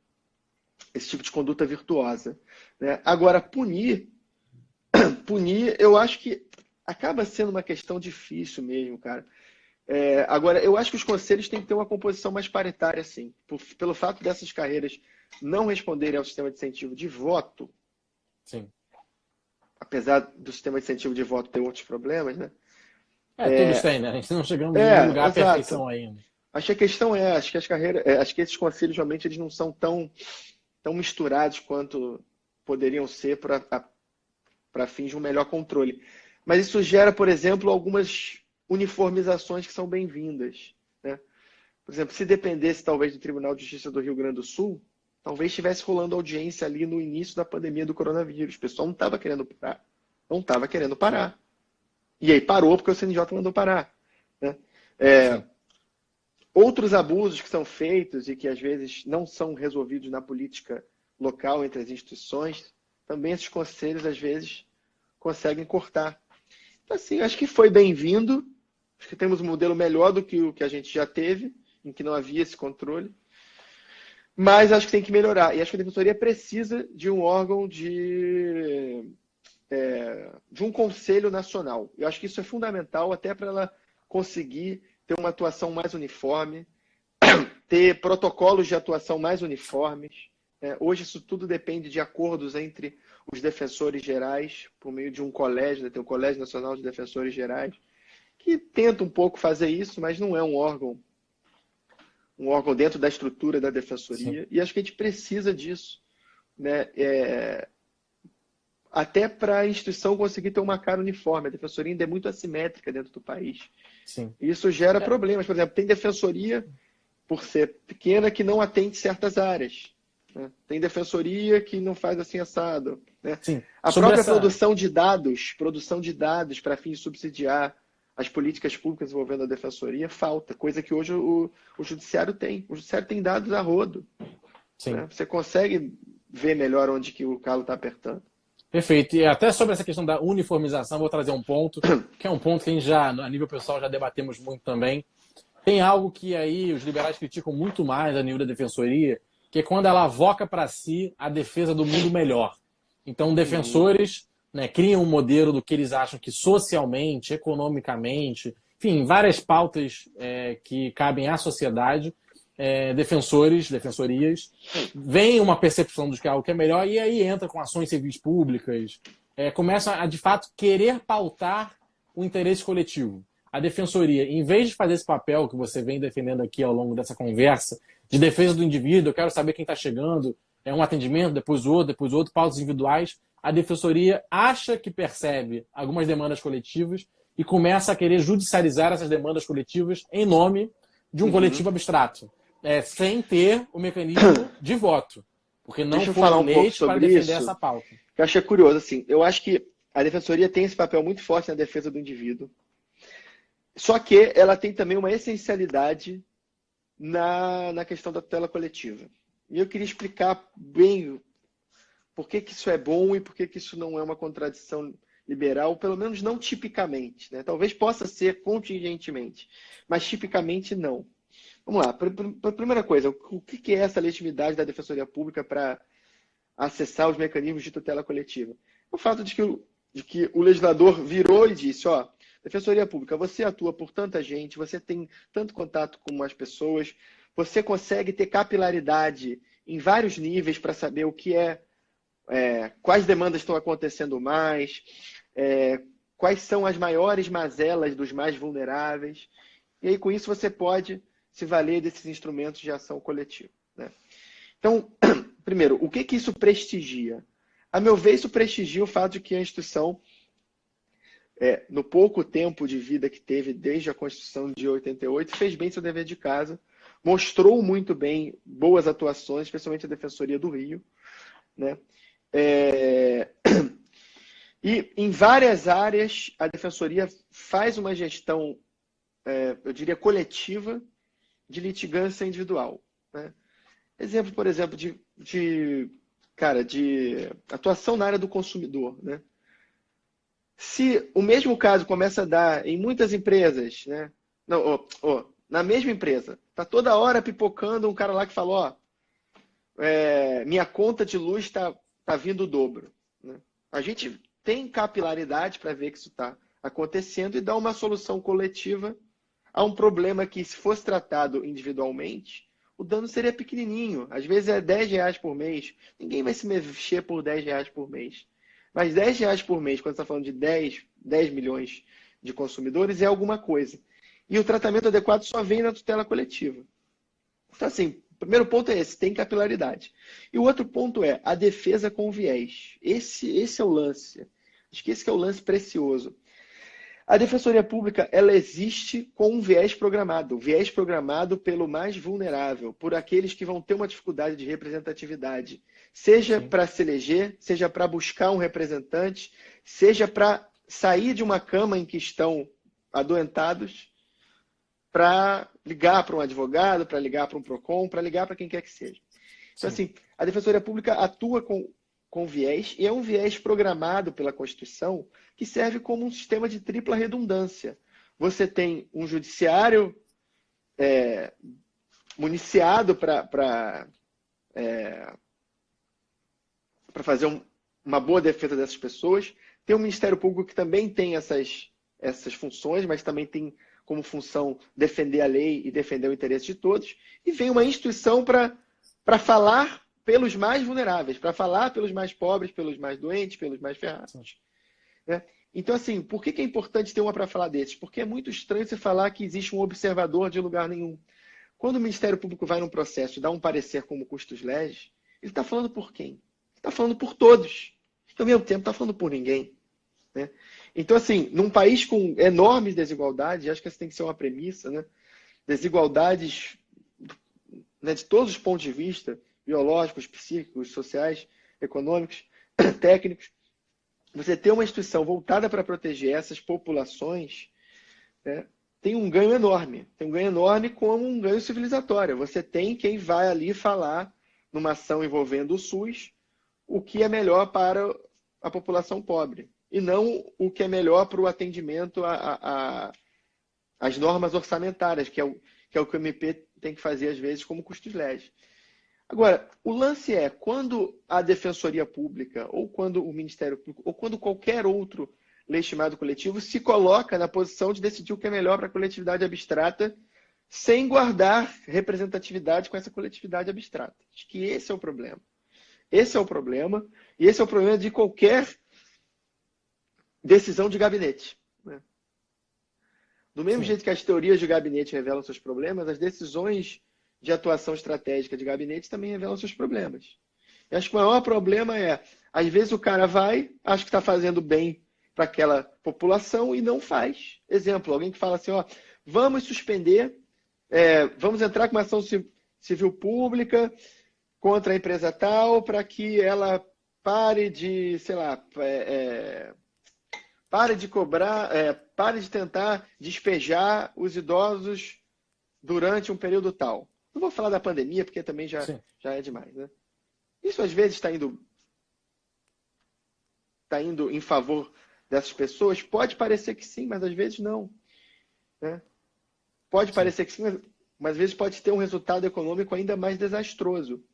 conduta virtuosa, né? Agora, punir, eu acho que acaba sendo uma questão difícil mesmo, cara. Agora, eu acho que os conselhos têm que ter uma composição mais paritária, sim. Pelo fato dessas carreiras não responderem ao sistema de incentivo de voto, Sim. apesar do sistema de incentivo de voto ter outros problemas, né? Todos têm, né? A gente não chegamos em nenhum lugar à Exato. perfeição ainda. Acho que a questão acho que as carreiras, acho que esses conselhos realmente eles não são tão misturados quanto poderiam ser para fins de um melhor controle. Mas isso gera, por exemplo, algumas uniformizações que são bem-vindas, né? Por exemplo, se dependesse talvez do Tribunal de Justiça do Rio Grande do Sul, talvez estivesse rolando audiência ali no início da pandemia do coronavírus. O pessoal não estava querendo parar. Não estava querendo parar. E aí parou porque o CNJ mandou parar, né? Outros abusos que são feitos e que às vezes não são resolvidos na política local entre as instituições, também esses conselhos às vezes conseguem cortar. Então, assim, acho que foi bem-vindo. Acho que temos um modelo melhor do que o que a gente já teve, em que não havia esse controle. Mas acho que tem que melhorar. E acho que a Defensoria precisa de um órgão de um conselho nacional. Eu acho que isso é fundamental até para ela conseguir ter uma atuação mais uniforme, ter protocolos de atuação mais uniformes. Hoje isso tudo depende de acordos entre os defensores gerais, por meio de um colégio, né? Tem o Colégio Nacional de Defensores Gerais, que tenta um pouco fazer isso, mas não é um órgão dentro da estrutura da Defensoria. Sim. E acho que a gente precisa disso, né? Até para a instituição conseguir ter uma cara uniforme. A Defensoria ainda é muito assimétrica dentro do país. Sim. E isso gera problemas. Por exemplo, tem Defensoria, por ser pequena, que não atende certas áreas. Né? Tem Defensoria que não faz assim assado. Né? Sim. A própria produção de dados para fins de subsidiar as políticas públicas envolvendo a Defensoria, falta. Coisa que hoje o Judiciário tem. O Judiciário tem dados a rodo. Sim. Né? Você consegue ver melhor onde que o calo está apertando. Perfeito. E até sobre essa questão da uniformização, vou trazer um ponto, que é um ponto que a gente já, a nível pessoal, já debatemos muito também. Tem algo que aí os liberais criticam muito mais a nível da defensoria, que é quando ela avoca para si a defesa do mundo melhor. Então, defensores criam um modelo do que eles acham que socialmente, economicamente, enfim, várias pautas que cabem à sociedade, defensorias, vem uma percepção de que algo que é melhor e aí entra com ações civis públicas, começa a, de fato, querer pautar o interesse coletivo. A defensoria, em vez de fazer esse papel que você vem defendendo aqui ao longo dessa conversa, de defesa do indivíduo, eu quero saber quem está chegando, um atendimento, depois o outro, pautas individuais, a defensoria acha que percebe algumas demandas coletivas e começa a querer judicializar essas demandas coletivas em nome de um coletivo abstrato. Sem ter o mecanismo de voto. Porque não foi eleito para defender essa pauta. Eu achei curioso, assim. Eu acho que a defensoria tem esse papel muito forte na defesa do indivíduo. Só que ela tem também uma essencialidade na questão da tutela coletiva. E eu queria explicar bem por que isso é bom e por que isso não é uma contradição liberal, pelo menos não tipicamente. Né? Talvez possa ser contingentemente, mas tipicamente não. Vamos lá, primeira coisa, o que é essa legitimidade da Defensoria Pública para acessar os mecanismos de tutela coletiva? O fato de que o legislador virou e disse, Defensoria Pública, você atua por tanta gente, você tem tanto contato com as pessoas, você consegue ter capilaridade em vários níveis para saber o que quais demandas estão acontecendo mais, quais são as maiores mazelas dos mais vulneráveis, e aí com isso você pode se valer desses instrumentos de ação coletiva. Né? Então, primeiro, o que isso prestigia? A meu ver, isso prestigia o fato de que a instituição, no pouco tempo de vida que teve desde a Constituição de 88, fez bem seu dever de casa, mostrou muito bem boas atuações, especialmente a Defensoria do Rio. Né? E em várias áreas, a Defensoria faz uma gestão, eu diria, coletiva, de litigância individual. né? Exemplo, por exemplo, cara, de atuação na área do consumidor, né? Se o mesmo caso começa a dar em muitas empresas, né? Não, na mesma empresa, tá toda hora pipocando um cara lá que fala, ó, minha conta de luz tá vindo o dobro, né? A gente tem capilaridade para ver que isso está acontecendo e dar uma solução coletiva a um problema que, se fosse tratado individualmente, o dano seria pequenininho. Às vezes é R$ 10 por mês. Ninguém vai se mexer por R$ 10 por mês. Mas R$ 10 por mês, quando você está falando de 10 milhões de consumidores, é alguma coisa. E o tratamento adequado só vem na tutela coletiva. Então, assim, o primeiro ponto é esse, tem capilaridade. E o outro ponto é a defesa com viés. Esse é o lance. Acho que esse que é o lance precioso. A Defensoria Pública, ela existe com um viés programado pelo mais vulnerável, por aqueles que vão ter uma dificuldade de representatividade, seja para se eleger, seja para buscar um representante, seja para sair de uma cama em que estão adoentados, para ligar para um advogado, para ligar para um PROCON, para ligar para quem quer que seja. Então, assim, a Defensoria Pública atua com viés, e é um viés programado pela Constituição que serve como um sistema de tripla redundância. Você tem um judiciário municiado para fazer uma boa defesa dessas pessoas, tem um Ministério Público que também tem essas funções, mas também tem como função defender a lei e defender o interesse de todos, e vem uma instituição para falar pelos mais vulneráveis, para falar pelos mais pobres, pelos mais doentes, pelos mais ferrados. Né? Então, assim, por que é importante ter uma para falar desses? Porque é muito estranho você falar que existe um observador de lugar nenhum. Quando o Ministério Público vai num processo e dá um parecer como custos legis, ele está falando por quem? Ele está falando por todos. E, ao mesmo tempo, está falando por ninguém. Né? Então, assim, num país com enormes desigualdades, acho que essa tem que ser uma premissa, né? Desigualdades, né, de todos os pontos de vista, biológicos, psíquicos, sociais, econômicos, técnicos, você ter uma instituição voltada para proteger essas populações, né, tem um ganho enorme. Tem um ganho enorme como um ganho civilizatório. Você tem quem vai ali falar, numa ação envolvendo o SUS, o que é melhor para a população pobre. E não o que é melhor para o atendimento às normas orçamentárias, que é o que o MP tem que fazer, às vezes, como custos legis. Agora, o lance é, quando a Defensoria Pública, ou quando o Ministério Público, ou quando qualquer outro legitimado coletivo se coloca na posição de decidir o que é melhor para a coletividade abstrata, sem guardar representatividade com essa coletividade abstrata. Acho que esse é o problema. Esse é o problema, e esse é o problema de qualquer decisão de gabinete. Né? Do mesmo jeito que as teorias de gabinete revelam seus problemas, as decisões de atuação estratégica de gabinete também revelam seus problemas. Eu acho que o maior problema é, às vezes o cara vai, acha que está fazendo bem para aquela população e não faz. Exemplo, alguém que fala assim, ó, vamos suspender, vamos entrar com uma ação civil pública contra a empresa tal para que ela pare de, sei lá, pare de cobrar, pare de tentar despejar os idosos durante um período tal. Não vou falar da pandemia, porque também já é demais. Né? Isso, às vezes, está indo em favor dessas pessoas? Pode parecer que sim, mas às vezes não. Né? Pode parecer que sim, mas às vezes pode ter um resultado econômico ainda mais desastroso.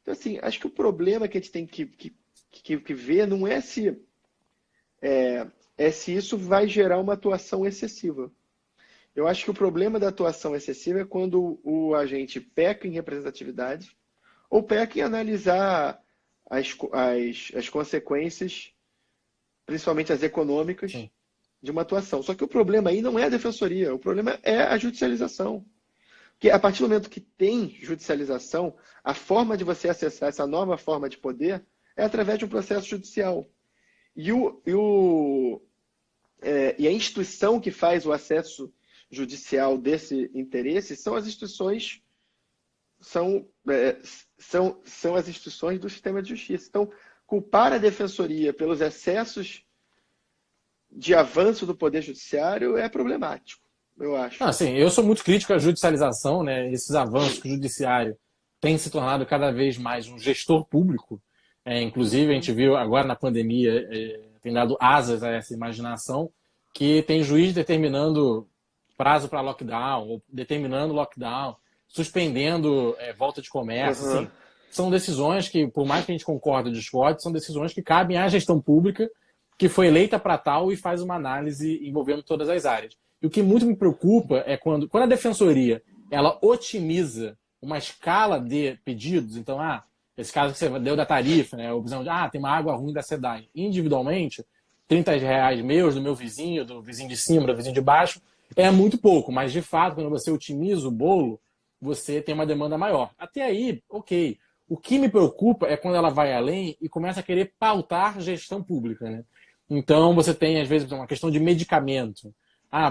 Então, assim, acho que o problema que a gente tem que ver não é se isso vai gerar uma atuação excessiva. Eu acho que o problema da atuação excessiva é quando o agente peca em representatividade ou peca em analisar as consequências, principalmente as econômicas, de uma atuação. Só que o problema aí não é a defensoria, o problema é a judicialização. Porque a partir do momento que tem judicialização, a forma de você acessar essa nova forma de poder é através de um processo judicial. E a instituição que faz o acesso judicial desse interesse são as instituições são as instituições do sistema de justiça. Então, culpar a defensoria pelos excessos de avanço do poder judiciário é problemático, eu acho. Sim, eu sou muito crítico à judicialização, né? Esses avanços que o judiciário tem se tornado cada vez mais um gestor público. Inclusive, a gente viu agora na pandemia, tem dado asas a essa imaginação, que tem juiz determinando prazo para lockdown, ou determinando lockdown, suspendendo volta de comércio. Assim, são decisões que, por mais que a gente concorde ou discorde, são decisões que cabem à gestão pública, que foi eleita para tal e faz uma análise envolvendo todas as áreas. E o que muito me preocupa é quando a defensoria ela otimiza uma escala de pedidos, então, esse caso que você deu da tarifa, né, a opção de, tem uma água ruim da SEDAI, individualmente, R$ 30 meus, do meu vizinho, do vizinho de cima, do vizinho de baixo, é muito pouco, mas de fato, quando você otimiza o bolo, você tem uma demanda maior. Até aí, ok. O que me preocupa é quando ela vai além e começa a querer pautar gestão pública, né? Então, você tem, às vezes, uma questão de medicamento.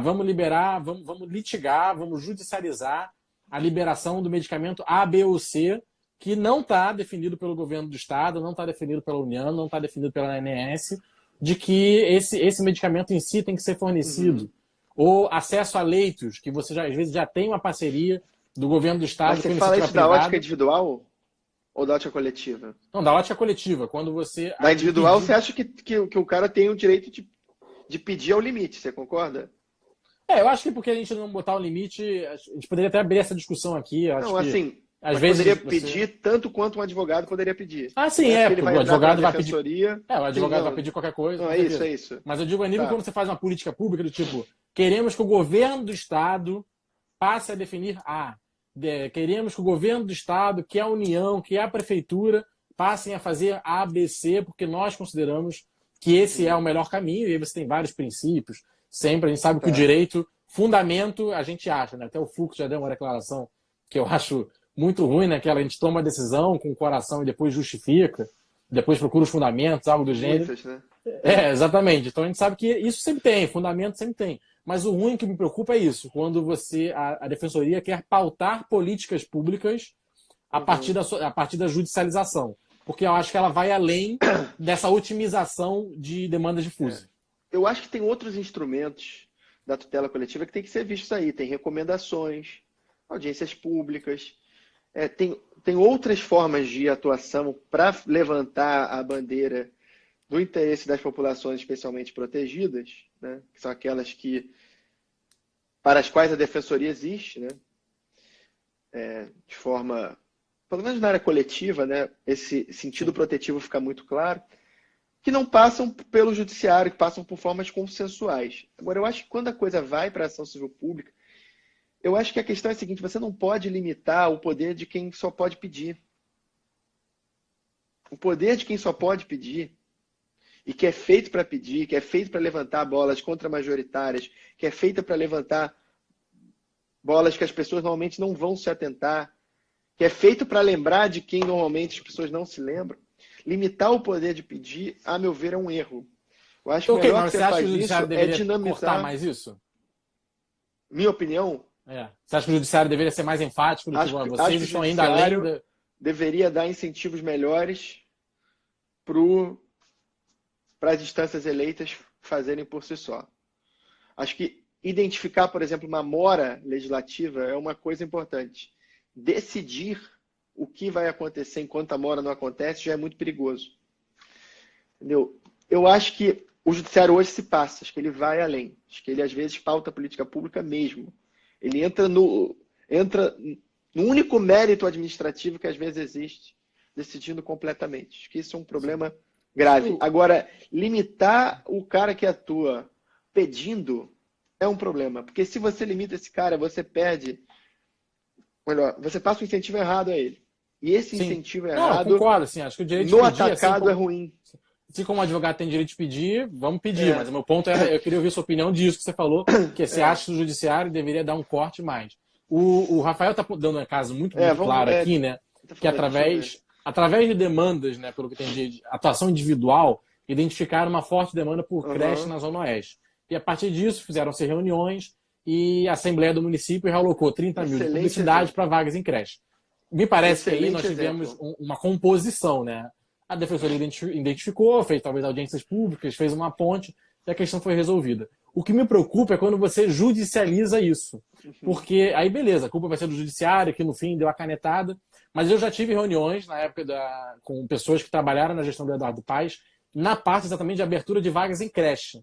Vamos liberar, vamos litigar, vamos judicializar a liberação do medicamento A, B ou C, que não está definido pelo governo do Estado, não está definido pela União, não está definido pela ANS, de que esse medicamento em si tem que ser fornecido. Ou acesso a leitos, que você às vezes já tem uma parceria do governo do Estado. Mas você fala isso da ótica individual ou da ótica coletiva? Não, da ótica coletiva. Quando você... Da individual, você acha que o cara tem o direito de pedir ao limite, você concorda? Eu acho que porque a gente não botar o limite, a gente poderia até abrir essa discussão aqui. Não, assim, às vezes poderia pedir tanto quanto um advogado poderia pedir. Sim, ele vai o advogado vai pedir. O advogado vai pedir qualquer coisa. Não, é isso. Mas eu digo a nível quando você faz uma política pública do tipo, queremos que o governo do Estado passe a definir queremos que o governo do Estado, que é a União, que é a Prefeitura, passem a fazer A, B, C, porque nós consideramos que esse é o melhor caminho, e aí você tem vários princípios. Sempre a gente sabe que o direito, fundamento, a gente acha, né? Até o Foucault já deu uma declaração que eu acho muito ruim, né? Que a gente toma a decisão com o coração e depois justifica, depois procura os fundamentos, algo do gênero. Muitas, né? Exatamente. Então a gente sabe que isso sempre tem, fundamento sempre tem. Mas o ruim que me preocupa é isso, quando a defensoria quer pautar políticas públicas a partir da judicialização. Porque eu acho que ela vai além dessa otimização de demandas difusas. Eu acho que tem outros instrumentos da tutela coletiva que tem que ser vistos aí. Tem recomendações, audiências públicas, tem outras formas de atuação para levantar a bandeira do interesse das populações especialmente protegidas, né? Que são aquelas para as quais a defensoria existe, né? De forma, pelo menos na área coletiva, né? Esse sentido protetivo fica muito claro, que não passam pelo judiciário, que passam por formas consensuais. Agora, eu acho que quando a coisa vai para a ação civil pública, eu acho que a questão é a seguinte: você não pode limitar o poder de quem só pode pedir. O poder de quem só pode pedir, e que é feito para pedir, que é feito para levantar bolas contra-majoritárias, que é feita para levantar bolas que as pessoas normalmente não vão se atentar, que é feito para lembrar de quem normalmente as pessoas não se lembram. Limitar o poder de pedir, a meu ver, é um erro. Eu acho que o melhor que você faz isso é dinamizar. Cortar mais isso? Minha opinião? Você acha que o judiciário deveria ser mais enfático do que vocês estão ainda além? Deveria dar incentivos melhores para as instâncias eleitas fazerem por si só. Acho que identificar, por exemplo, uma mora legislativa é uma coisa importante. Decidir o que vai acontecer enquanto a mora não acontece já é muito perigoso. Entendeu? Eu acho que o judiciário hoje se passa, acho que ele vai além. Acho que ele, às vezes, pauta a política pública mesmo. Ele entra no único mérito administrativo que, às vezes, existe, decidindo completamente. Acho que isso é um problema grave. Agora, limitar o cara que atua pedindo é um problema. Porque se você limita esse cara, você perde... Melhor, você passa um incentivo errado a ele. E esse incentivo errado, eu concordo, assim, acho que o direito de no pedir, atacado é ruim. Se como advogado tem direito de pedir, vamos pedir. Mas o meu ponto é, eu queria ouvir sua opinião disso que você falou, que você acha que o judiciário deveria dar um corte mais. O Rafael está dando um caso muito claro aqui, né? Que através de demandas, né, pelo que tem de atuação individual, identificaram uma forte demanda por creche na Zona Oeste. E a partir disso, fizeram-se reuniões e a Assembleia do município realocou 30 mil de publicidade para vagas em creche. Me parece que aí nós tivemos uma composição, né? A Defensoria identificou, fez talvez audiências públicas, fez uma ponte e a questão foi resolvida. O que me preocupa é quando você judicializa isso. Porque aí, beleza, a culpa vai ser do judiciário, que no fim deu a canetada, Mas eu já tive reuniões na época com pessoas que trabalharam na gestão do Eduardo Paes, na parte exatamente de abertura de vagas em creche.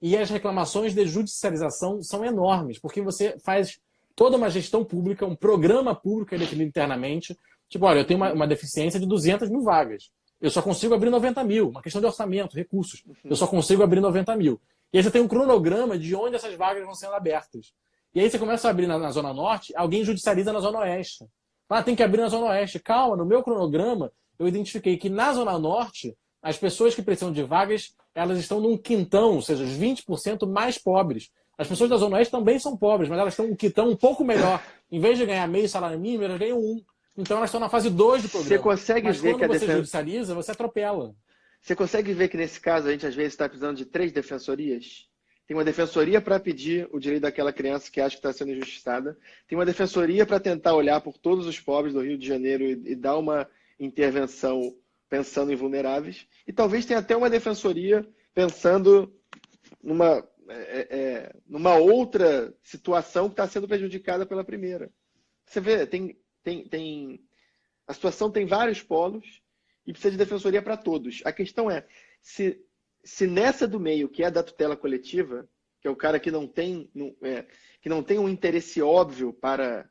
E as reclamações de judicialização são enormes, porque você faz toda uma gestão pública, um programa público é definido internamente. Tipo, olha, eu tenho uma deficiência de 200 mil vagas. Eu só consigo abrir 90 mil. Uma questão de orçamento, recursos. Eu só consigo abrir 90 mil. E aí você tem um cronograma de onde essas vagas vão sendo abertas. E aí você começa a abrir na Zona Norte, alguém judicializa na Zona Oeste. Ah, tem que abrir na Zona Oeste. Calma, no meu cronograma, eu identifiquei que na Zona Norte, as pessoas que precisam de vagas, elas estão num quintão, ou seja, os 20% mais pobres. As pessoas da Zona Oeste também são pobres, mas elas estão um quintão um pouco melhor. Em vez de ganhar meio salário mínimo, elas ganham 1. Então elas estão na fase 2 do programa. Você consegue mas ver quando que você judicializa, você atropela. Você consegue ver que nesse caso a gente às vezes está precisando de 3 defensorias? Tem uma defensoria para pedir o direito daquela criança que acha que está sendo injustiçada. Tem uma defensoria para tentar olhar por todos os pobres do Rio de Janeiro e dar uma intervenção pensando em vulneráveis. E talvez tenha até uma defensoria pensando numa outra situação que está sendo prejudicada pela primeira. Você vê, a situação tem vários polos e precisa de defensoria para todos. A questão é, se nessa do meio, que é da tutela coletiva, que é o cara que não tem um interesse óbvio para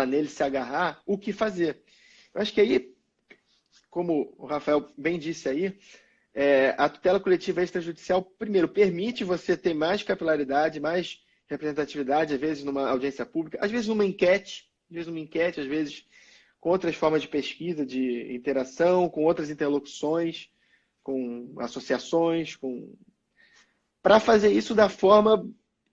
nele se agarrar, o que fazer? Eu acho que aí, como o Rafael bem disse aí, a tutela coletiva extrajudicial, primeiro, permite você ter mais capilaridade, mais representatividade, às vezes numa audiência pública, às vezes numa enquete, às vezes com outras formas de pesquisa, de interação, com outras interlocuções, com associações, para fazer isso da forma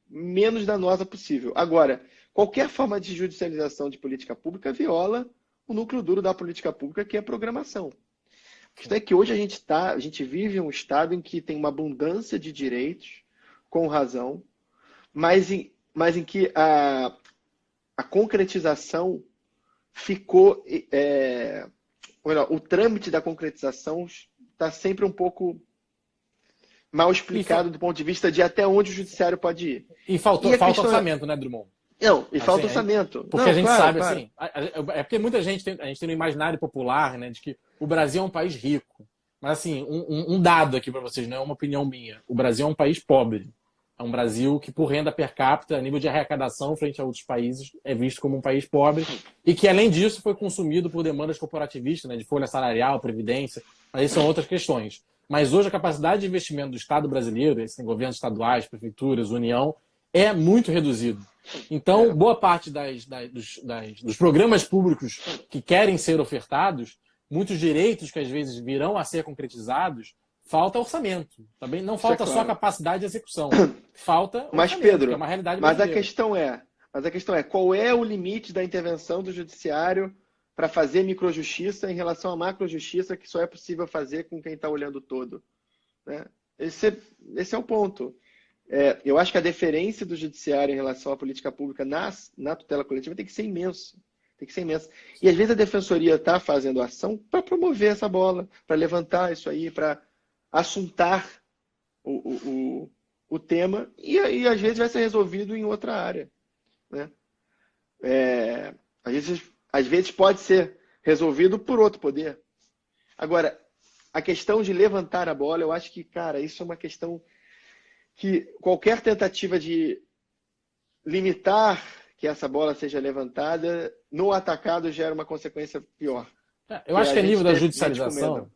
menos danosa possível. Agora, qualquer forma de judicialização de política pública viola o núcleo duro da política pública, que é a programação. A questão é que hoje a gente vive um estado em que tem uma abundância de direitos, com razão, mas em que a concretização ficou... o trâmite da concretização está sempre um pouco mal explicado do ponto de vista de até onde o judiciário pode ir. E falta orçamento, né, Drummond? Não, falta orçamento. Porque a gente sabe, assim... É porque muita gente a gente tem no imaginário popular, né, de que o Brasil é um país rico. Mas, assim, um dado aqui para vocês, não é uma opinião minha. O Brasil é um país pobre. É um Brasil que, por renda per capita, a nível de arrecadação frente a outros países, é visto como um país pobre e que, além disso, foi consumido por demandas corporativistas, né, de folha salarial, previdência, mas isso são outras questões. Mas hoje a capacidade de investimento do Estado brasileiro, esses governos estaduais, prefeituras, União, é muito reduzido. Então, boa parte dos programas públicos que querem ser ofertados, muitos direitos que às vezes virão a ser concretizados, falta orçamento. Também não falta só capacidade de execução. Falta orçamento, Pedro, que é uma realidade brasileira. Mas a questão é, qual é o limite da intervenção do judiciário para fazer microjustiça em relação à macrojustiça que só é possível fazer com quem está olhando todo? Né? Esse é o ponto. Eu acho que a deferência do judiciário em relação à política pública na tutela coletiva tem que ser imenso. Tem que ser imenso. E às vezes a defensoria está fazendo ação para promover essa bola, para levantar isso aí, para assuntar o tema, e aí às vezes vai ser resolvido em outra área. Né? Às vezes pode ser resolvido por outro poder. Agora, a questão de levantar a bola, eu acho que, cara, isso é uma questão que qualquer tentativa de limitar que essa bola seja levantada, no atacado gera uma consequência pior. Eu acho que a nível da judicialização,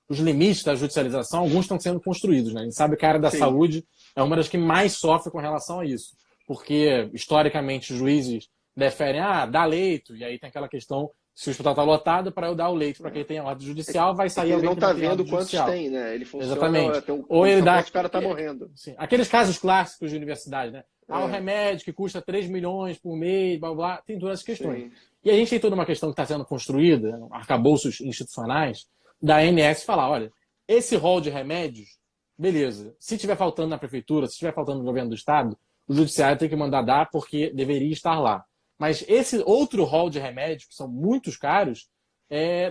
os limites da judicialização, alguns estão sendo construídos. Né? A gente sabe que a área da saúde é uma das que mais sofre com relação a isso. Porque, historicamente, os juízes deferem, dá leito, e aí tem aquela questão, se o hospital está lotado, para eu dar o leito para quem tem a ordem judicial, vai sair alguém que não está vendo quantos judicial. Tem, né? Ele funciona, exatamente. Ou ele dá... o cara está morrendo. Sim. Aqueles casos clássicos de universidade, né? O remédio que custa 3 milhões por mês, blá, blá, tem todas essas questões. Sim. E a gente tem toda uma questão que está sendo construída, arcabouços institucionais, da ANS falar, olha, esse rol de remédios, beleza, se estiver faltando na prefeitura, se estiver faltando no governo do estado, o judiciário tem que mandar dar porque deveria estar lá. Mas esse outro rol de remédios, que são muitos caros,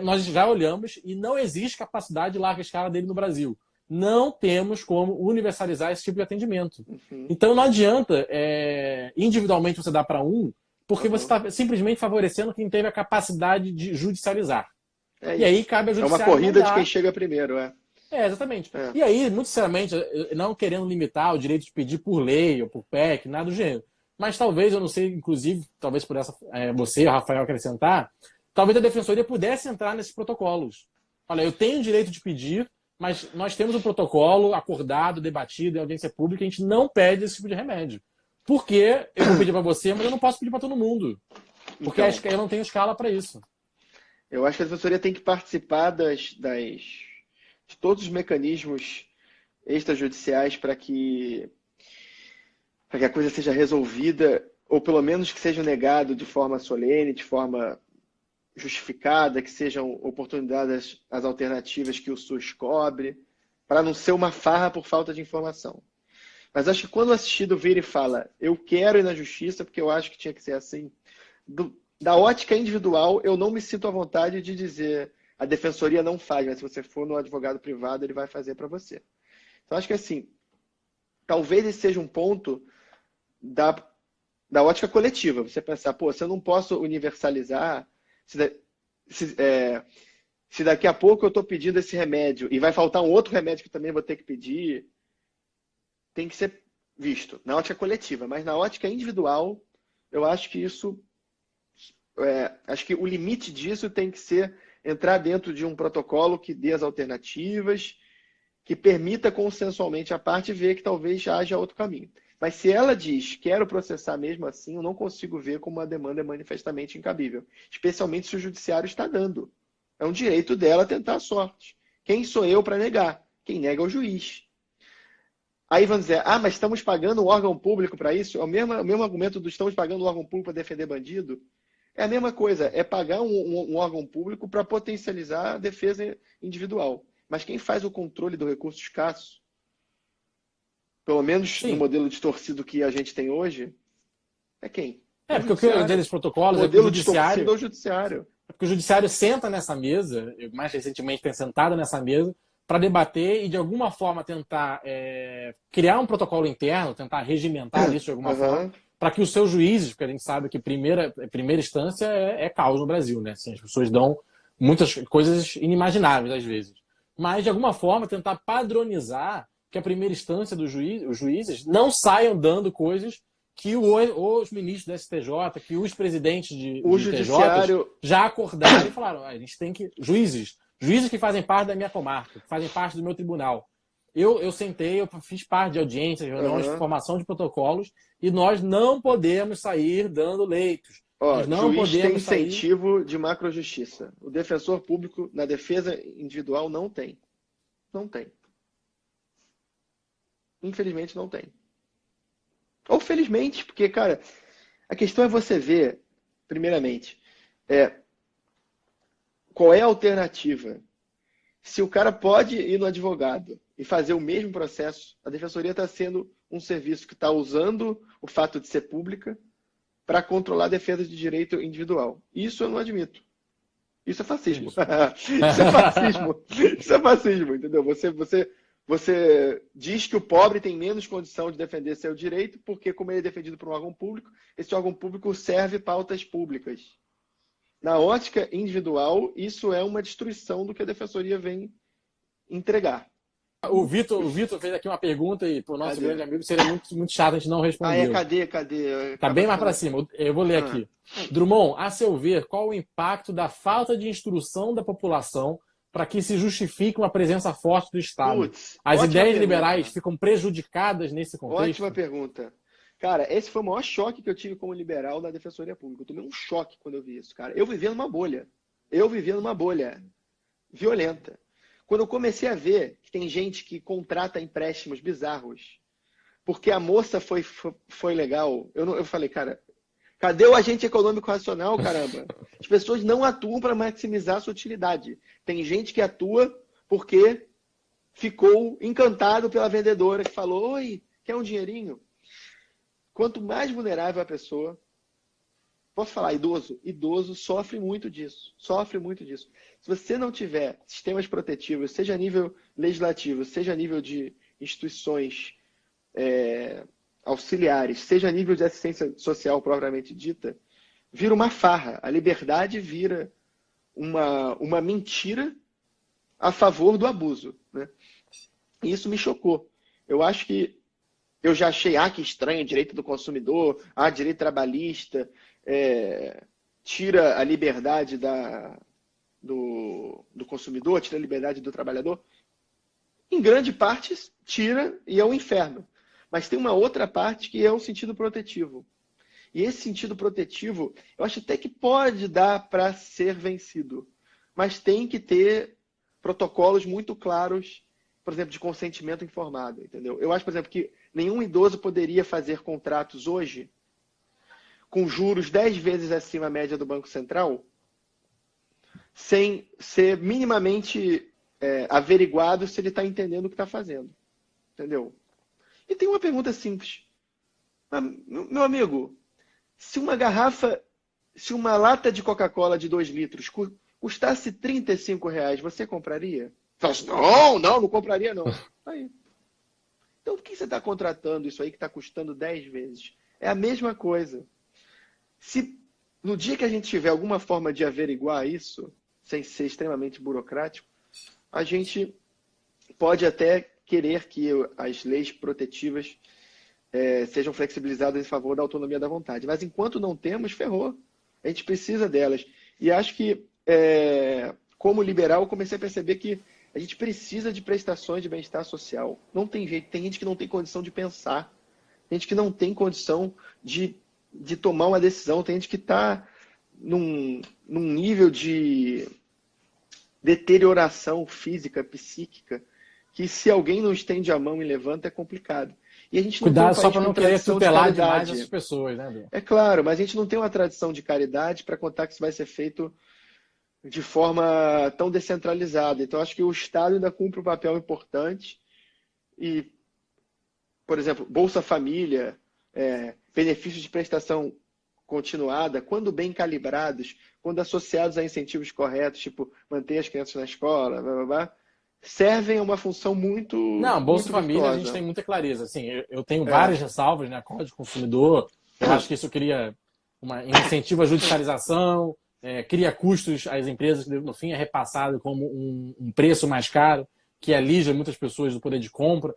nós já olhamos e não existe capacidade de larga escala dele no Brasil. Não temos como universalizar esse tipo de atendimento. Então não adianta individualmente você dar para um, porque você está simplesmente favorecendo quem teve a capacidade de judicializar. É E aí isso. cabe ao É uma judiciário corrida de mandar. quem chega primeiro, é. Exatamente. É. E aí, muito sinceramente, não querendo limitar o direito de pedir por lei ou por PEC, nada do gênero. Mas talvez, eu não sei, inclusive, talvez por essa você, Rafael, acrescentar, talvez a defensoria pudesse entrar nesses protocolos. Olha, eu tenho o direito de pedir, mas nós temos um protocolo acordado, debatido em audiência pública, a gente não pede esse tipo de remédio. Porque eu vou pedir para você, mas eu não posso pedir para todo mundo. Porque Então, eu não tenho escala para isso. eu acho que a defensoria tem que participar de todos os mecanismos extrajudiciais para que a coisa seja resolvida, ou pelo menos que seja negado de forma solene, de forma justificada, que sejam oportunidades as alternativas que o SUS cobre, para não ser uma farra por falta de informação. Mas acho que quando o assistido vira e fala, eu quero ir na justiça porque eu acho que tinha que ser assim, da ótica individual, eu não me sinto à vontade de dizer a defensoria não faz, mas se você for no advogado privado, ele vai fazer para você. Então acho que assim, talvez esse seja um ponto da ótica coletiva. Você pensar, pô, se eu não posso universalizar, se daqui a pouco eu estou pedindo esse remédio e vai faltar um outro remédio que eu também vou ter que pedir, tem que ser visto na ótica coletiva. Mas na ótica individual, eu acho que acho que o limite disso tem que ser entrar dentro de um protocolo que dê as alternativas, que permita consensualmente a parte ver que talvez haja outro caminho. Mas se ela diz, quero processar mesmo assim, eu não consigo ver como uma demanda é manifestamente incabível. Especialmente se o judiciário está dando. É um direito dela tentar a sorte. Quem sou eu para negar? Quem nega é o juiz. Aí vão dizer, mas estamos pagando um órgão público para isso? É o mesmo argumento do estamos pagando um órgão público para defender bandido? É a mesma coisa, é pagar um órgão público para potencializar a defesa individual. Mas quem faz o controle do recurso escasso, pelo menos no Sim. modelo distorcido que a gente tem hoje, é quem? Porque o que eu ia dizer dos protocolos o é que o modelo judiciário. distorcido é o judiciário. Porque o judiciário senta nessa mesa, eu mais recentemente tenho sentado nessa mesa, para debater e de alguma forma tentar criar um protocolo interno, tentar regimentar isso de alguma forma, para que os seus juízes, porque a gente sabe que primeira instância é caos no Brasil, né? Assim, as pessoas dão muitas coisas inimagináveis às vezes. Mas, de alguma forma, tentar padronizar que a primeira instância os juízes não saiam dando coisas que os ministros da STJ, que os presidentes de judiciário... TJ já acordaram e falaram, a gente tem que... Juízes que fazem parte da minha comarca, que fazem parte do meu tribunal. Eu sentei, eu fiz parte de audiências, reuniões, formação de protocolos, e nós não podemos sair dando leitos. Nós não juiz podemos tem incentivo de macrojustiça. O defensor público na defesa individual não tem. Não tem. Infelizmente não tem. Ou felizmente, porque, cara, a questão é você ver, primeiramente, qual é a alternativa. Se o cara pode ir no advogado e fazer o mesmo processo, a defensoria está sendo um serviço que está usando o fato de ser pública para controlar a defesa de direito individual. Isso eu não admito. Isso é fascismo. Isso é fascismo. Isso é fascismo, entendeu? Você diz que o pobre tem menos condição de defender seu direito porque, como ele é defendido por um órgão público, esse órgão público serve pautas públicas. Na ótica individual, isso é uma destruição do que a defensoria vem entregar. O Vitor fez aqui uma pergunta e, para o nosso grande amigo, seria muito chato a gente não responder. Cadê? Tá bem mais para cima. Eu vou ler aqui. Drummond, a seu ver, qual o impacto da falta de instrução da população para que se justifique uma presença forte do Estado? As ideias liberais ficam prejudicadas nesse contexto? Ótima pergunta. Cara, esse foi o maior choque que eu tive como liberal na Defensoria Pública. Eu tomei um choque quando eu vi isso, cara. Eu vivia numa bolha. Violenta. Quando eu comecei a ver que tem gente que contrata empréstimos bizarros, porque a moça foi legal, eu falei, cara, cadê o agente econômico racional, caramba? As pessoas não atuam para maximizar a sua utilidade. Tem gente que atua porque ficou encantado pela vendedora que falou, oi, quer um dinheirinho? Quanto mais vulnerável a pessoa, posso falar, idoso sofre muito disso. Se você não tiver sistemas protetivos, seja a nível legislativo, seja a nível de instituições auxiliares, seja a nível de assistência social propriamente dita, vira uma farra. A liberdade vira uma mentira a favor do abuso, né? E isso me chocou. Eu acho que eu já achei, que estranho, direito do consumidor, direito trabalhista, tira a liberdade do consumidor, tira a liberdade do trabalhador. Em grande parte, tira e é um inferno. Mas tem uma outra parte que é um sentido protetivo. E esse sentido protetivo, eu acho até que pode dar para ser vencido. Mas tem que ter protocolos muito claros, por exemplo, de consentimento informado, entendeu? Eu acho, por exemplo, que nenhum idoso poderia fazer contratos hoje com juros 10 vezes acima da média do Banco Central sem ser minimamente averiguado se ele está entendendo o que está fazendo, entendeu? E tem uma pergunta simples. Meu amigo, se uma lata de Coca-Cola de 2 litros custasse R$ 35, você compraria? Fala assim, não compraria não. Aí. Então, por que você está contratando isso aí que está custando 10 vezes? É a mesma coisa. Se no dia que a gente tiver alguma forma de averiguar isso, sem ser extremamente burocrático, a gente pode até querer que as leis protetivas sejam flexibilizadas em favor da autonomia da vontade. Mas enquanto não temos, ferrou. A gente precisa delas. E acho que, como liberal, eu comecei a perceber que a gente precisa de prestações de bem-estar social. Não tem jeito. Tem gente que não tem condição de pensar. Tem gente que não tem condição de tomar uma decisão. Tem gente que está num nível de deterioração física, psíquica, que se alguém não estende a mão e levanta, é complicado. E a gente não Cuidado tem só para não querer tutelar demais essas pessoas, né, Edu? É claro, mas a gente não tem uma tradição de caridade para contar que isso vai ser feito de forma tão descentralizada. Então, acho que o Estado ainda cumpre um papel importante e, por exemplo, Bolsa Família, benefícios de prestação continuada, quando bem calibrados, quando associados a incentivos corretos, tipo manter as crianças na escola, blá, blá, blá, servem a uma função muito Não, Bolsa muito Família virtuosa. a gente tem muita clareza. Assim, eu tenho várias ressalvas, né? Código de consumidor. Eu acho que isso cria um incentivo à judicialização, cria custos às empresas, que no fim é repassado como um preço mais caro, que alija muitas pessoas do poder de compra.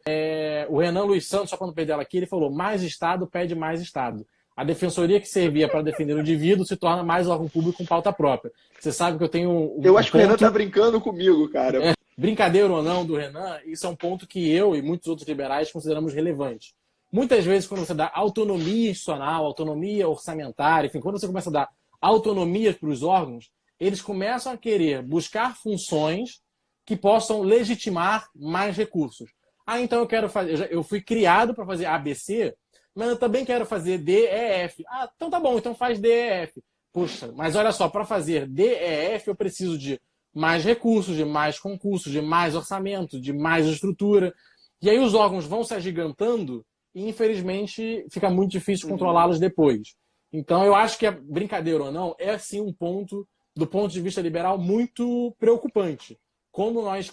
O Renan Luiz Santos, só para não perder ela aqui, ele falou: mais Estado pede mais Estado. A defensoria que servia para defender o indivíduo se torna mais órgão público com pauta própria. Você sabe que eu tenho eu acho que o Renan tá brincando comigo, cara. Brincadeira ou não do Renan, isso é um ponto que eu e muitos outros liberais consideramos relevante. Muitas vezes, quando você dá autonomia institucional, autonomia orçamentária, enfim, quando você começa a dar autonomia para os órgãos, eles começam a querer buscar funções que possam legitimar mais recursos. Então eu quero fazer, eu fui criado para fazer ABC, mas eu também quero fazer DEF. Então tá bom, então faz DEF. Puxa, mas olha só, para fazer DEF eu preciso de mais recursos, de mais concursos, de mais orçamento, de mais estrutura. E aí os órgãos vão se agigantando e, infelizmente, fica muito difícil controlá-los depois. Então, eu acho que, brincadeira ou não, é sim um ponto, do ponto de vista liberal, muito preocupante. Como nós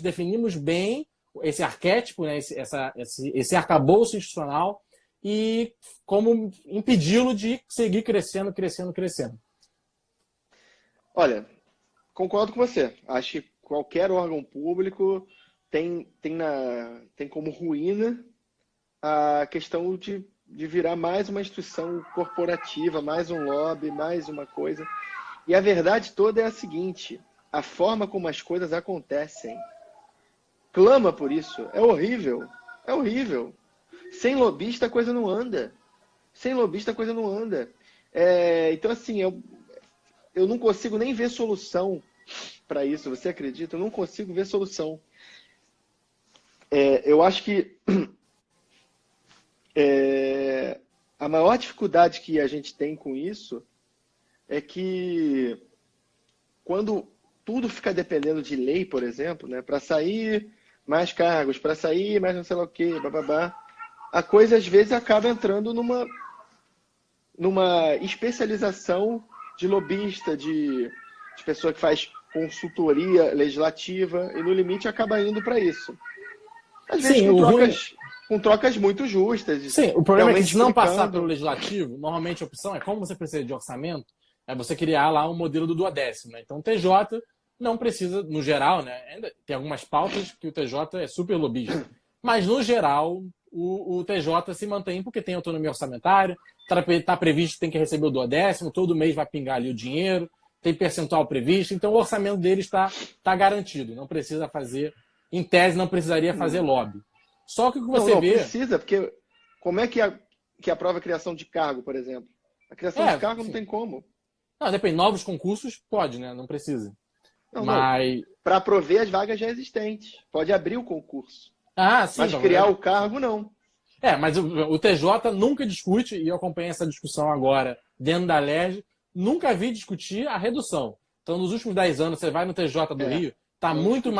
definimos bem esse arquétipo, né, esse arcabouço institucional e como impedi-lo de seguir crescendo. Olha, concordo com você. Acho que qualquer órgão público tem como ruína a questão de virar mais uma instituição corporativa, mais um lobby, mais uma coisa. E a verdade toda é a seguinte: a forma como as coisas acontecem clama por isso. É horrível. É horrível. Sem lobista a coisa não anda. Sem lobista a coisa não anda. Então, assim, eu não consigo nem ver solução para isso. Você acredita? Eu não consigo ver solução. Eu acho que a maior dificuldade que a gente tem com isso é que quando tudo fica dependendo de lei, por exemplo, né, para sair mais cargos, para sair mais não sei lá o quê, bababá, a coisa às vezes acaba entrando numa especialização de lobista, de pessoa que faz consultoria legislativa e no limite acaba indo para isso. Às vezes Sim, com trocas Com trocas muito justas. Sim, o problema é que Realmente se não passar explicando. pelo legislativo, normalmente a opção é, como você precisa de orçamento, é você criar lá um modelo do duodécimo, né? Então o TJ não precisa, no geral, né? Ainda tem algumas pautas que o TJ é super lobista. Mas, no geral, o TJ se mantém porque tem autonomia orçamentária, está previsto que tem que receber o duodécimo, todo mês vai pingar ali o dinheiro, tem percentual previsto, então o orçamento dele está garantido. Não precisa fazer, em tese, não precisaria fazer lobby. Só que o que você Não vê. precisa, porque como é que aprova a criação de cargo, por exemplo? A criação de cargo não Sim. tem como. Não, depende. Novos concursos, pode, né? Não precisa. Não. Mas. Para prover as vagas já existentes. Pode abrir o concurso. Ah, sim, Mas então, criar o cargo, não. mas o TJ nunca discute, e eu acompanho essa discussão agora dentro da LERJ, nunca vi discutir a redução. Então, nos últimos 10 anos, você vai no TJ do Rio, está muito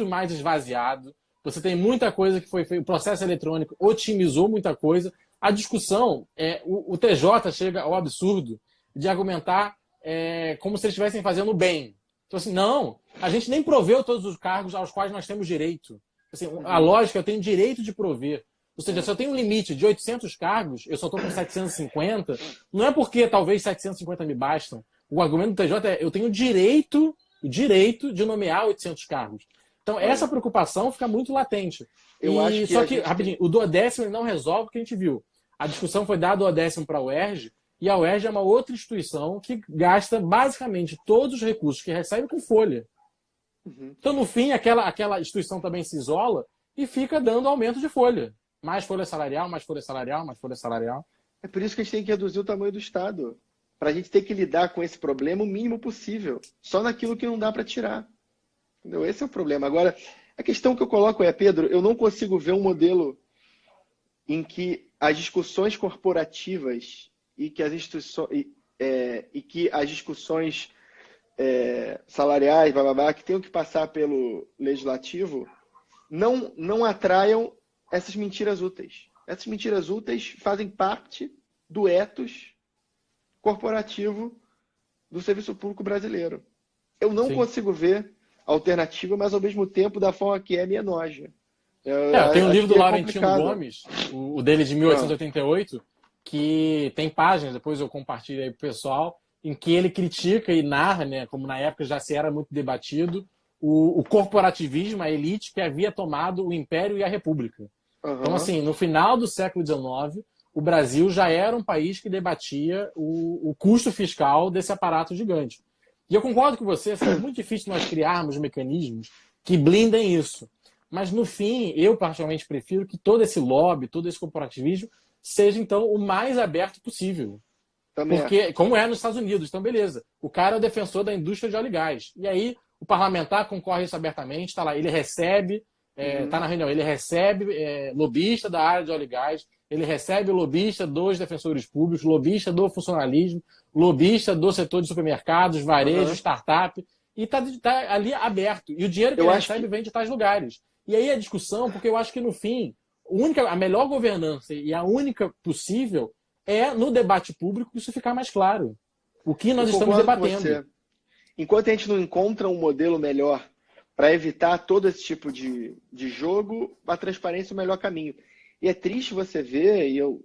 mais esvaziado. Você tem muita coisa que foi feita, o processo eletrônico otimizou muita coisa. A discussão, o TJ chega ao absurdo de argumentar como se eles estivessem fazendo bem. Então, assim, não, a gente nem proveu todos os cargos aos quais nós temos direito. Assim, a lógica, eu tenho direito de prover. Ou seja, se eu tenho um limite de 800 cargos, eu só estou com 750, não é porque talvez 750 me bastam. O argumento do TJ é eu tenho o direito de nomear 800 cargos. Então, essa preocupação fica muito latente. Eu acho que só que, rapidinho, o duodécimo não resolve o que a gente viu. A discussão foi dar o duodécimo para a UERJ, e a UERJ é uma outra instituição que gasta basicamente todos os recursos que recebe com folha. Então, no fim, aquela instituição também se isola e fica dando aumento de folha. Mais folha salarial, mais folha salarial, mais folha salarial. É por isso que a gente tem que reduzir o tamanho do Estado. Para a gente ter que lidar com esse problema o mínimo possível. Só naquilo que não dá para tirar. Entendeu? Esse é o problema. Agora, a questão que eu coloco é, Pedro, eu não consigo ver um modelo em que as discussões corporativas e que as instituições e que as discussões salariais, que tenham que passar pelo legislativo, não atraiam essas mentiras úteis. Essas mentiras úteis fazem parte do ethos corporativo do serviço público brasileiro. Eu não consigo ver alternativa, mas ao mesmo tempo da forma que me enoja. Tem um livro do Laurentino complicado. Gomes, o dele de 1888, que tem páginas, depois eu compartilho aí pro pessoal, em que ele critica e narra, né, como na época já se era muito debatido, o corporativismo, a elite que havia tomado o Império e a República. Então, assim, no final do século XIX, o Brasil já era um país que debatia o custo fiscal desse aparato gigante. E eu concordo com você, assim, é muito difícil nós criarmos mecanismos que blindem isso. Mas, no fim, eu particularmente prefiro que todo esse lobby, todo esse corporativismo, seja, então, o mais aberto possível. Porque, como é nos Estados Unidos, então, beleza. O cara é o defensor da indústria de óleo e gás. E aí, o parlamentar concorre isso abertamente, está lá, ele recebe, está na reunião, ele recebe lobista da área de óleo e gás, ele recebe lobista dos defensores públicos, lobista do funcionalismo, lobista do setor de supermercados, varejo, startup, e está ali aberto. E o dinheiro que ele recebe vem de tais lugares. E aí a discussão, porque eu acho que no fim, a melhor governança e a única possível é no debate público isso ficar mais claro. O que nós estamos debatendo. Enquanto a gente não encontra um modelo melhor para evitar todo esse tipo de jogo, a transparência é o melhor caminho. E é triste você ver, e eu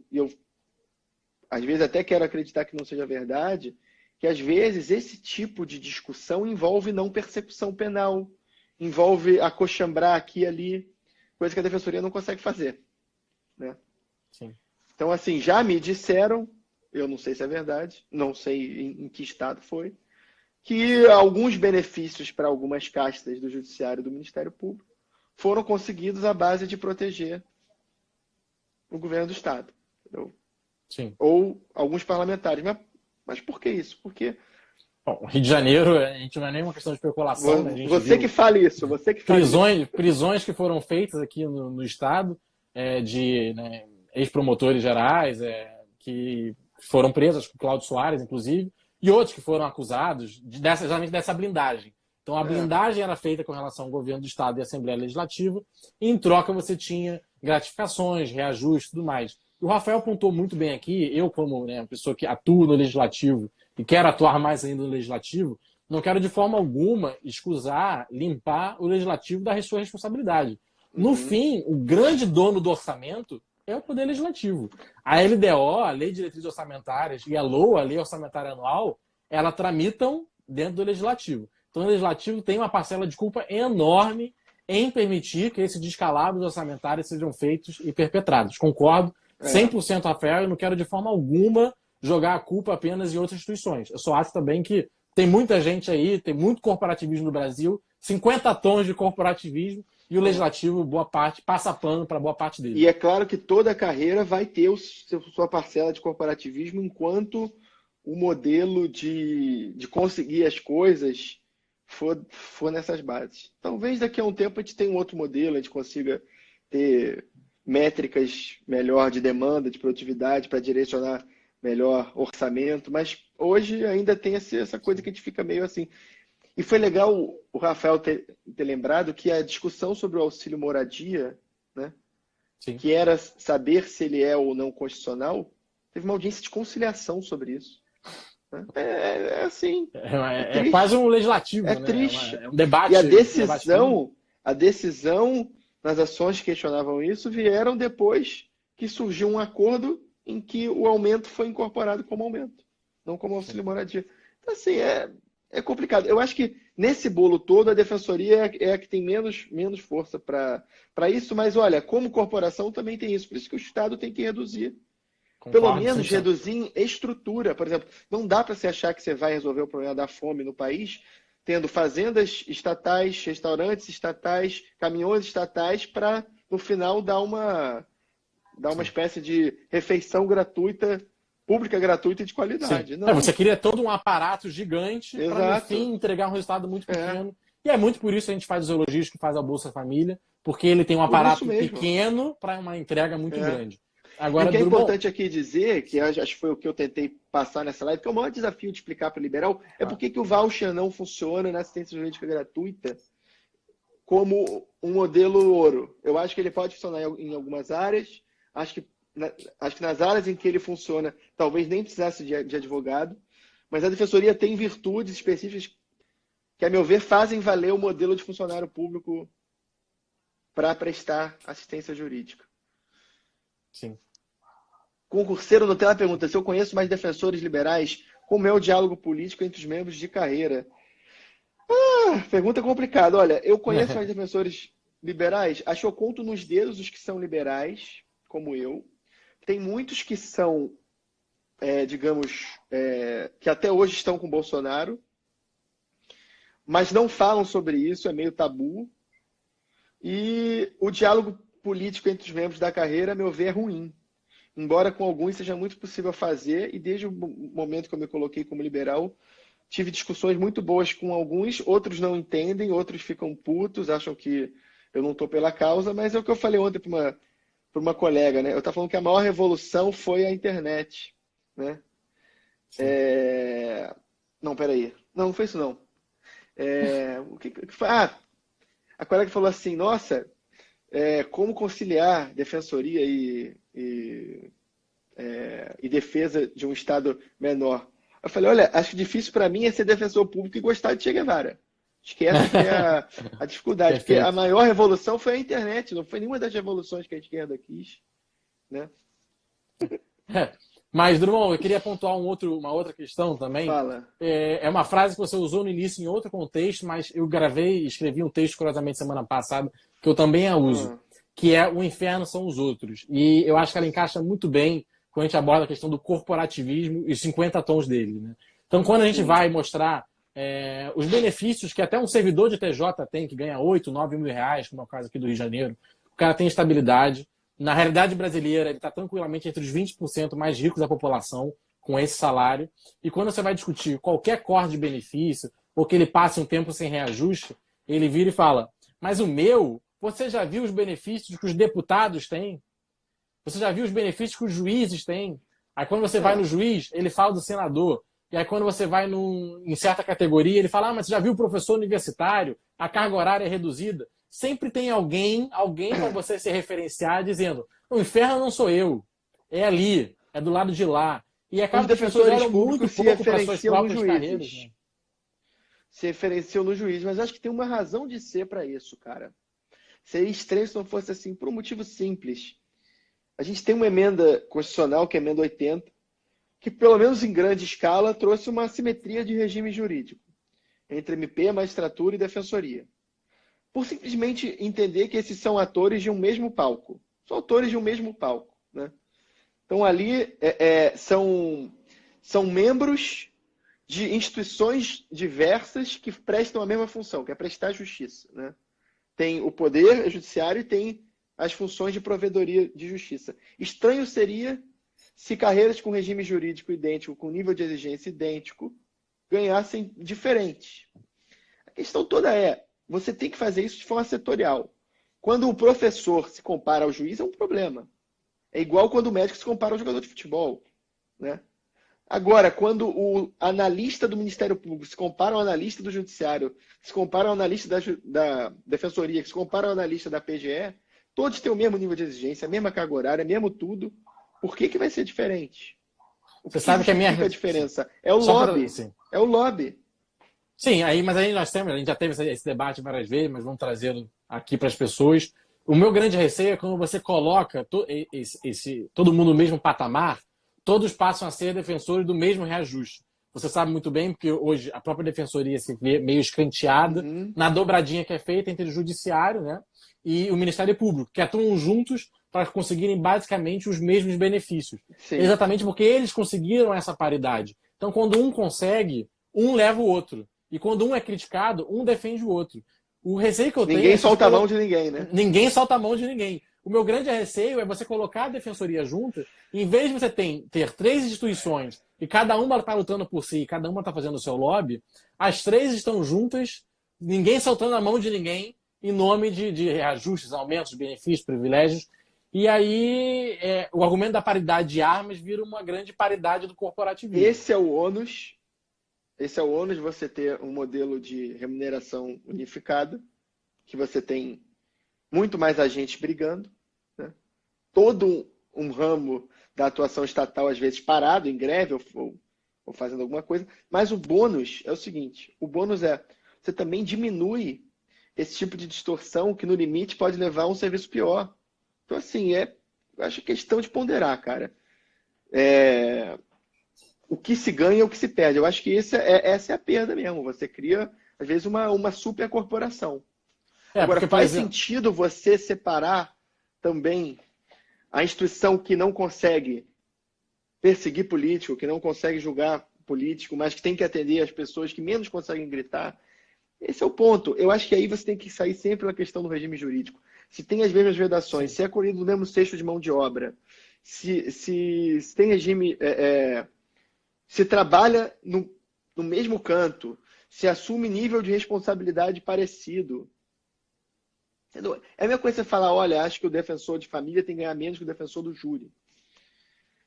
às vezes até quero acreditar que não seja verdade, que às vezes esse tipo de discussão envolve não persecução penal, envolve acochambrar aqui e ali, coisa que a defensoria não consegue fazer. Né? Sim. Então, assim, já me disseram, eu não sei se é verdade, não sei em que estado foi, que alguns benefícios para algumas castas do Judiciário e do Ministério Público foram conseguidos à base de proteger o governo do Estado. Entendeu? Sim. Ou alguns parlamentares. Mas por que isso? Porque... Bom, Rio de Janeiro, a gente não é nenhuma questão de especulação. Né? Você que fala isso. Você que fala prisões que foram feitas aqui no Estado de ex-promotores gerais que foram presos, com Cláudio Soares, inclusive, e outros que foram acusados exatamente dessa blindagem. Então, a blindagem era feita com relação ao governo do Estado e à Assembleia Legislativa, e em troca você tinha gratificações, reajustes e tudo mais. O Rafael apontou muito bem aqui, eu como uma pessoa que atua no Legislativo e quero atuar mais ainda no Legislativo, não quero de forma alguma limpar o Legislativo da sua responsabilidade. No fim, o grande dono do orçamento é o Poder Legislativo. A LDO, a Lei de Diretrizes Orçamentárias, e a LOA, a Lei Orçamentária Anual, elas tramitam dentro do Legislativo. Então, o Legislativo tem uma parcela de culpa enorme em permitir que esses descalabros orçamentários sejam feitos e perpetrados. Concordo 100% a fé, eu não quero de forma alguma jogar a culpa apenas em outras instituições. Eu só acho também que tem muita gente aí, tem muito corporativismo no Brasil, 50 tons de corporativismo, e o Legislativo, boa parte, passa pano para boa parte dele. E é claro que toda carreira vai ter sua parcela de corporativismo enquanto o modelo de conseguir as coisas for nessas bases. Talvez daqui a um tempo a gente tenha um outro modelo, a gente consiga ter métricas melhor de demanda, de produtividade, para direcionar melhor orçamento, mas hoje ainda tem essa coisa que a gente fica meio assim. E foi legal o Rafael ter lembrado que a discussão sobre o auxílio moradia, né, que era saber se ele é ou não constitucional, teve uma audiência de conciliação sobre isso. Assim. É quase um legislativo, é né? Triste. É um debate. E a decisão nas ações que questionavam isso vieram depois que surgiu um acordo em que o aumento foi incorporado como aumento, não como auxílio moradia. Então, assim, é complicado. Eu acho que nesse bolo todo a defensoria é a que tem menos força para isso, mas olha, como corporação também tem isso, por isso que o Estado tem que reduzir. Pelo menos reduzir em estrutura. Por exemplo, não dá para você achar que você vai resolver o problema da fome no país tendo fazendas estatais, restaurantes estatais, caminhões estatais, para, no final, dar uma espécie de refeição gratuita, pública gratuita e de qualidade. Não. Você queria todo um aparato gigante para, no fim, entregar um resultado muito pequeno. E é muito por isso que a gente faz os elogios que faz a Bolsa Família, porque ele tem um aparato pequeno para uma entrega muito grande. Agora, o que é importante aqui dizer, que acho que foi o que eu tentei passar nessa live, que é o maior desafio de explicar para o liberal, é por que o voucher não funciona na assistência jurídica gratuita como um modelo ouro. Eu acho que ele pode funcionar em algumas áreas, acho que nas áreas em que ele funciona, talvez nem precisasse de advogado, mas a defensoria tem virtudes específicas que, a meu ver, fazem valer o modelo de funcionário público para prestar assistência jurídica. Sim. Concurseiro Nutella pergunta se eu conheço mais defensores liberais, como é o diálogo político entre os membros de carreira? Pergunta complicada. Olha, eu conheço mais defensores liberais, acho que eu conto nos dedos os que são liberais, como eu. Tem muitos que são, que até hoje estão com Bolsonaro, mas não falam sobre isso, é meio tabu. E o diálogo político entre os membros da carreira, a meu ver, é ruim. Embora com alguns seja muito possível fazer, e desde o momento que eu me coloquei como liberal, tive discussões muito boas com alguns, outros não entendem, outros ficam putos, acham que eu não estou pela causa, mas é o que eu falei ontem para uma colega, né? Eu estava falando que a maior revolução foi a internet, né? Não, peraí. Não foi isso não. O que foi? A colega falou assim, nossa, como conciliar defensoria e defesa de um Estado menor? Eu falei, olha, acho que difícil para mim é ser defensor público e gostar de Che Guevara. Acho que essa que é a dificuldade. Porque a maior revolução foi a internet, não foi nenhuma das revoluções que a esquerda quis. Né? Mas, Drummond, eu queria pontuar uma outra questão também. Fala. É uma frase que você usou no início em outro contexto, mas eu gravei e escrevi um texto, curiosamente, semana passada, que eu também a uso, que é O Inferno São os Outros. E eu acho que ela encaixa muito bem quando a gente aborda a questão do corporativismo e os 50 tons dele. Né? Então, quando a gente vai mostrar os benefícios que até um servidor de TJ tem, que ganha 8, 9 mil reais, como é o caso aqui do Rio de Janeiro, o cara tem estabilidade. Na realidade brasileira, ele está tranquilamente entre os 20% mais ricos da população com esse salário. E quando você vai discutir qualquer corte de benefício, ou que ele passe um tempo sem reajuste, ele vira e fala, mas o meu, você já viu os benefícios que os deputados têm? Você já viu os benefícios que os juízes têm? Aí quando você vai no juiz, ele fala do senador. E aí quando você vai em certa categoria, ele fala, mas você já viu o professor universitário? A carga horária é reduzida. Sempre tem alguém para você se referenciar dizendo, o inferno não sou eu, é ali, é do lado de lá. E acaba que as pessoas olham muito pouco para suas próprias carreiras. Né? Se referenciam no juiz, mas acho que tem uma razão de ser para isso, cara. Seria estranho se não fosse assim, por um motivo simples. A gente tem uma emenda constitucional, que é a emenda 80, que, pelo menos em grande escala, trouxe uma assimetria de regime jurídico entre MP, magistratura e defensoria. Por simplesmente entender que esses são atores de um mesmo palco. São atores de um mesmo palco, né? Então, ali são membros de instituições diversas que prestam a mesma função, que é prestar justiça, né? Tem o poder judiciário e tem as funções de provedoria de justiça. Estranho seria se carreiras com regime jurídico idêntico, com nível de exigência idêntico, ganhassem diferente. A questão toda é, você tem que fazer isso de forma setorial. Quando o professor se compara ao juiz, é um problema. É igual quando o médico se compara ao jogador de futebol, né? Agora, quando o analista do Ministério Público se compara ao analista do Judiciário, se compara ao analista da Defensoria, se compara ao analista da PGE, todos têm o mesmo nível de exigência, a mesma carga horária, mesmo tudo. Por que vai ser diferente? Você sabe que a diferença? É o lobby. É o lobby. Sim, mas aí a gente já teve esse debate várias vezes, mas vamos trazê-lo aqui para as pessoas. O meu grande receio é quando você coloca todo mundo no mesmo patamar, todos passam a ser defensores do mesmo reajuste. Você sabe muito bem, porque hoje a própria defensoria se vê meio escanteada na dobradinha que é feita entre o judiciário, né, e o Ministério Público, que atuam juntos para conseguirem basicamente os mesmos benefícios. Sim. Exatamente porque eles conseguiram essa paridade. Então, quando um consegue, um leva o outro. E quando um é criticado, um defende o outro. O receio que eu tenho... Ninguém solta a mão de ninguém, né? Ninguém solta a mão de ninguém. O meu grande receio é você colocar a defensoria junta, em vez de você ter 3 instituições e cada uma está lutando por si, cada uma está fazendo o seu lobby, as 3 estão juntas, ninguém soltando a mão de ninguém, em nome de reajustes, aumentos, benefícios, privilégios. E aí o argumento da paridade de armas vira uma grande paridade do corporativismo. Esse é o ônus de você ter um modelo de remuneração unificada, que você tem muito mais agentes brigando, né? Todo um ramo da atuação estatal, às vezes, parado, em greve ou fazendo alguma coisa. Mas o bônus é o seguinte, o bônus é, você também diminui esse tipo de distorção que, no limite, pode levar a um serviço pior. Então, assim, eu acho questão de ponderar, cara. O que se ganha e o que se perde. Eu acho que essa é a perda mesmo. Você cria, às vezes, uma supercorporação. Agora, faz sentido você separar também a instituição que não consegue perseguir político, que não consegue julgar político, mas que tem que atender as pessoas que menos conseguem gritar. Esse é o ponto. Eu acho que aí você tem que sair sempre na questão do regime jurídico. Se tem as mesmas vedações, se é colhido no mesmo cesto de mão de obra, se tem regime... se trabalha no mesmo canto, se assume nível de responsabilidade parecido. Entendeu? É a mesma coisa você falar, olha, acho que o defensor de família tem que ganhar menos que o defensor do júri.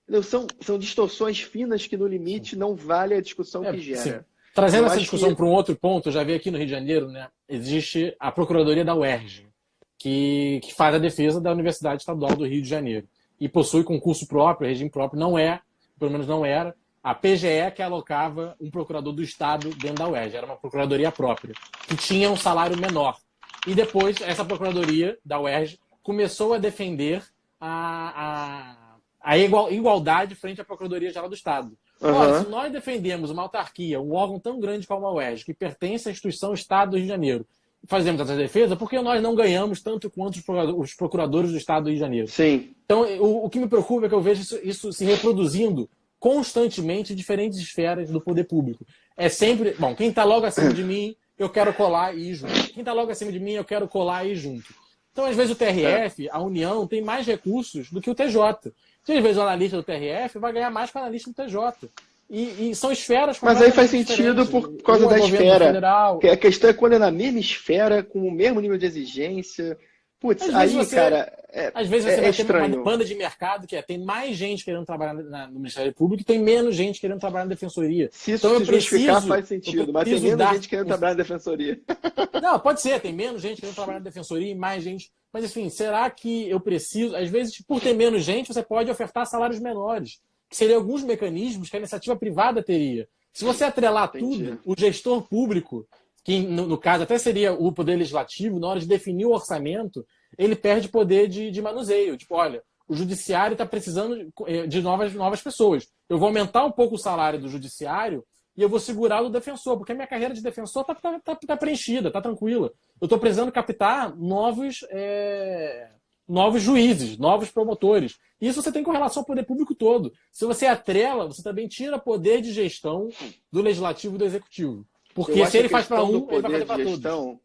Entendeu? São distorções finas que, no limite, não vale a discussão que gera. Sim. Trazendo essa discussão para um outro ponto, eu já vi aqui no Rio de Janeiro, né, existe a Procuradoria da UERJ, que faz a defesa da Universidade Estadual do Rio de Janeiro. E possui concurso próprio, regime próprio, pelo menos não era, a PGE que alocava um procurador do Estado dentro da UERJ. Era uma procuradoria própria, que tinha um salário menor. E depois, essa procuradoria da UERJ começou a defender a igualdade frente à Procuradoria-Geral do Estado. Olha, se nós defendemos uma autarquia, um órgão tão grande como a UERJ, que pertence à instituição Estado do Rio de Janeiro, fazemos essa defesa, por que nós não ganhamos tanto quanto os procuradores do Estado do Rio de Janeiro? Sim. Então, o que me preocupa é que eu vejo isso se reproduzindo constantemente em diferentes esferas do poder público. É sempre, quem está logo acima de mim, eu quero colar e ir junto. Quem está logo acima de mim, eu quero colar e ir junto. Então, às vezes, o TRF, a União, tem mais recursos do que o TJ. Então, às vezes, o analista do TRF vai ganhar mais que o analista do TJ. E são esferas... Mas aí faz sentido por causa da esfera. Federal. A questão é quando é na mesma esfera, com o mesmo nível de exigência... Putz, aí, cara, às vezes você vai ter uma banda de mercado que tem mais gente querendo trabalhar no Ministério Público e tem menos gente querendo trabalhar na Defensoria. Se isso se justificar, faz sentido, mas tem menos gente querendo trabalhar na Defensoria. Não, pode ser, tem menos gente querendo trabalhar na Defensoria e mais gente... Mas, enfim, será que eu preciso... Às vezes, por ter menos gente, você pode ofertar salários menores, que seriam alguns mecanismos que a iniciativa privada teria. Se você atrelar tudo, o gestor público que no caso até seria o Poder Legislativo, na hora de definir o orçamento, ele perde poder de manuseio. Tipo, olha, o Judiciário está precisando de novas pessoas. Eu vou aumentar um pouco o salário do Judiciário e eu vou segurar o do defensor, porque a minha carreira de defensor tá preenchida, tá tranquila. Eu estou precisando captar novos juízes, novos promotores. Isso você tem com relação ao poder público todo. Se você atrela, você também tira poder de gestão do Legislativo e do Executivo. Porque se ele faz para um, ele vai fazer para todos.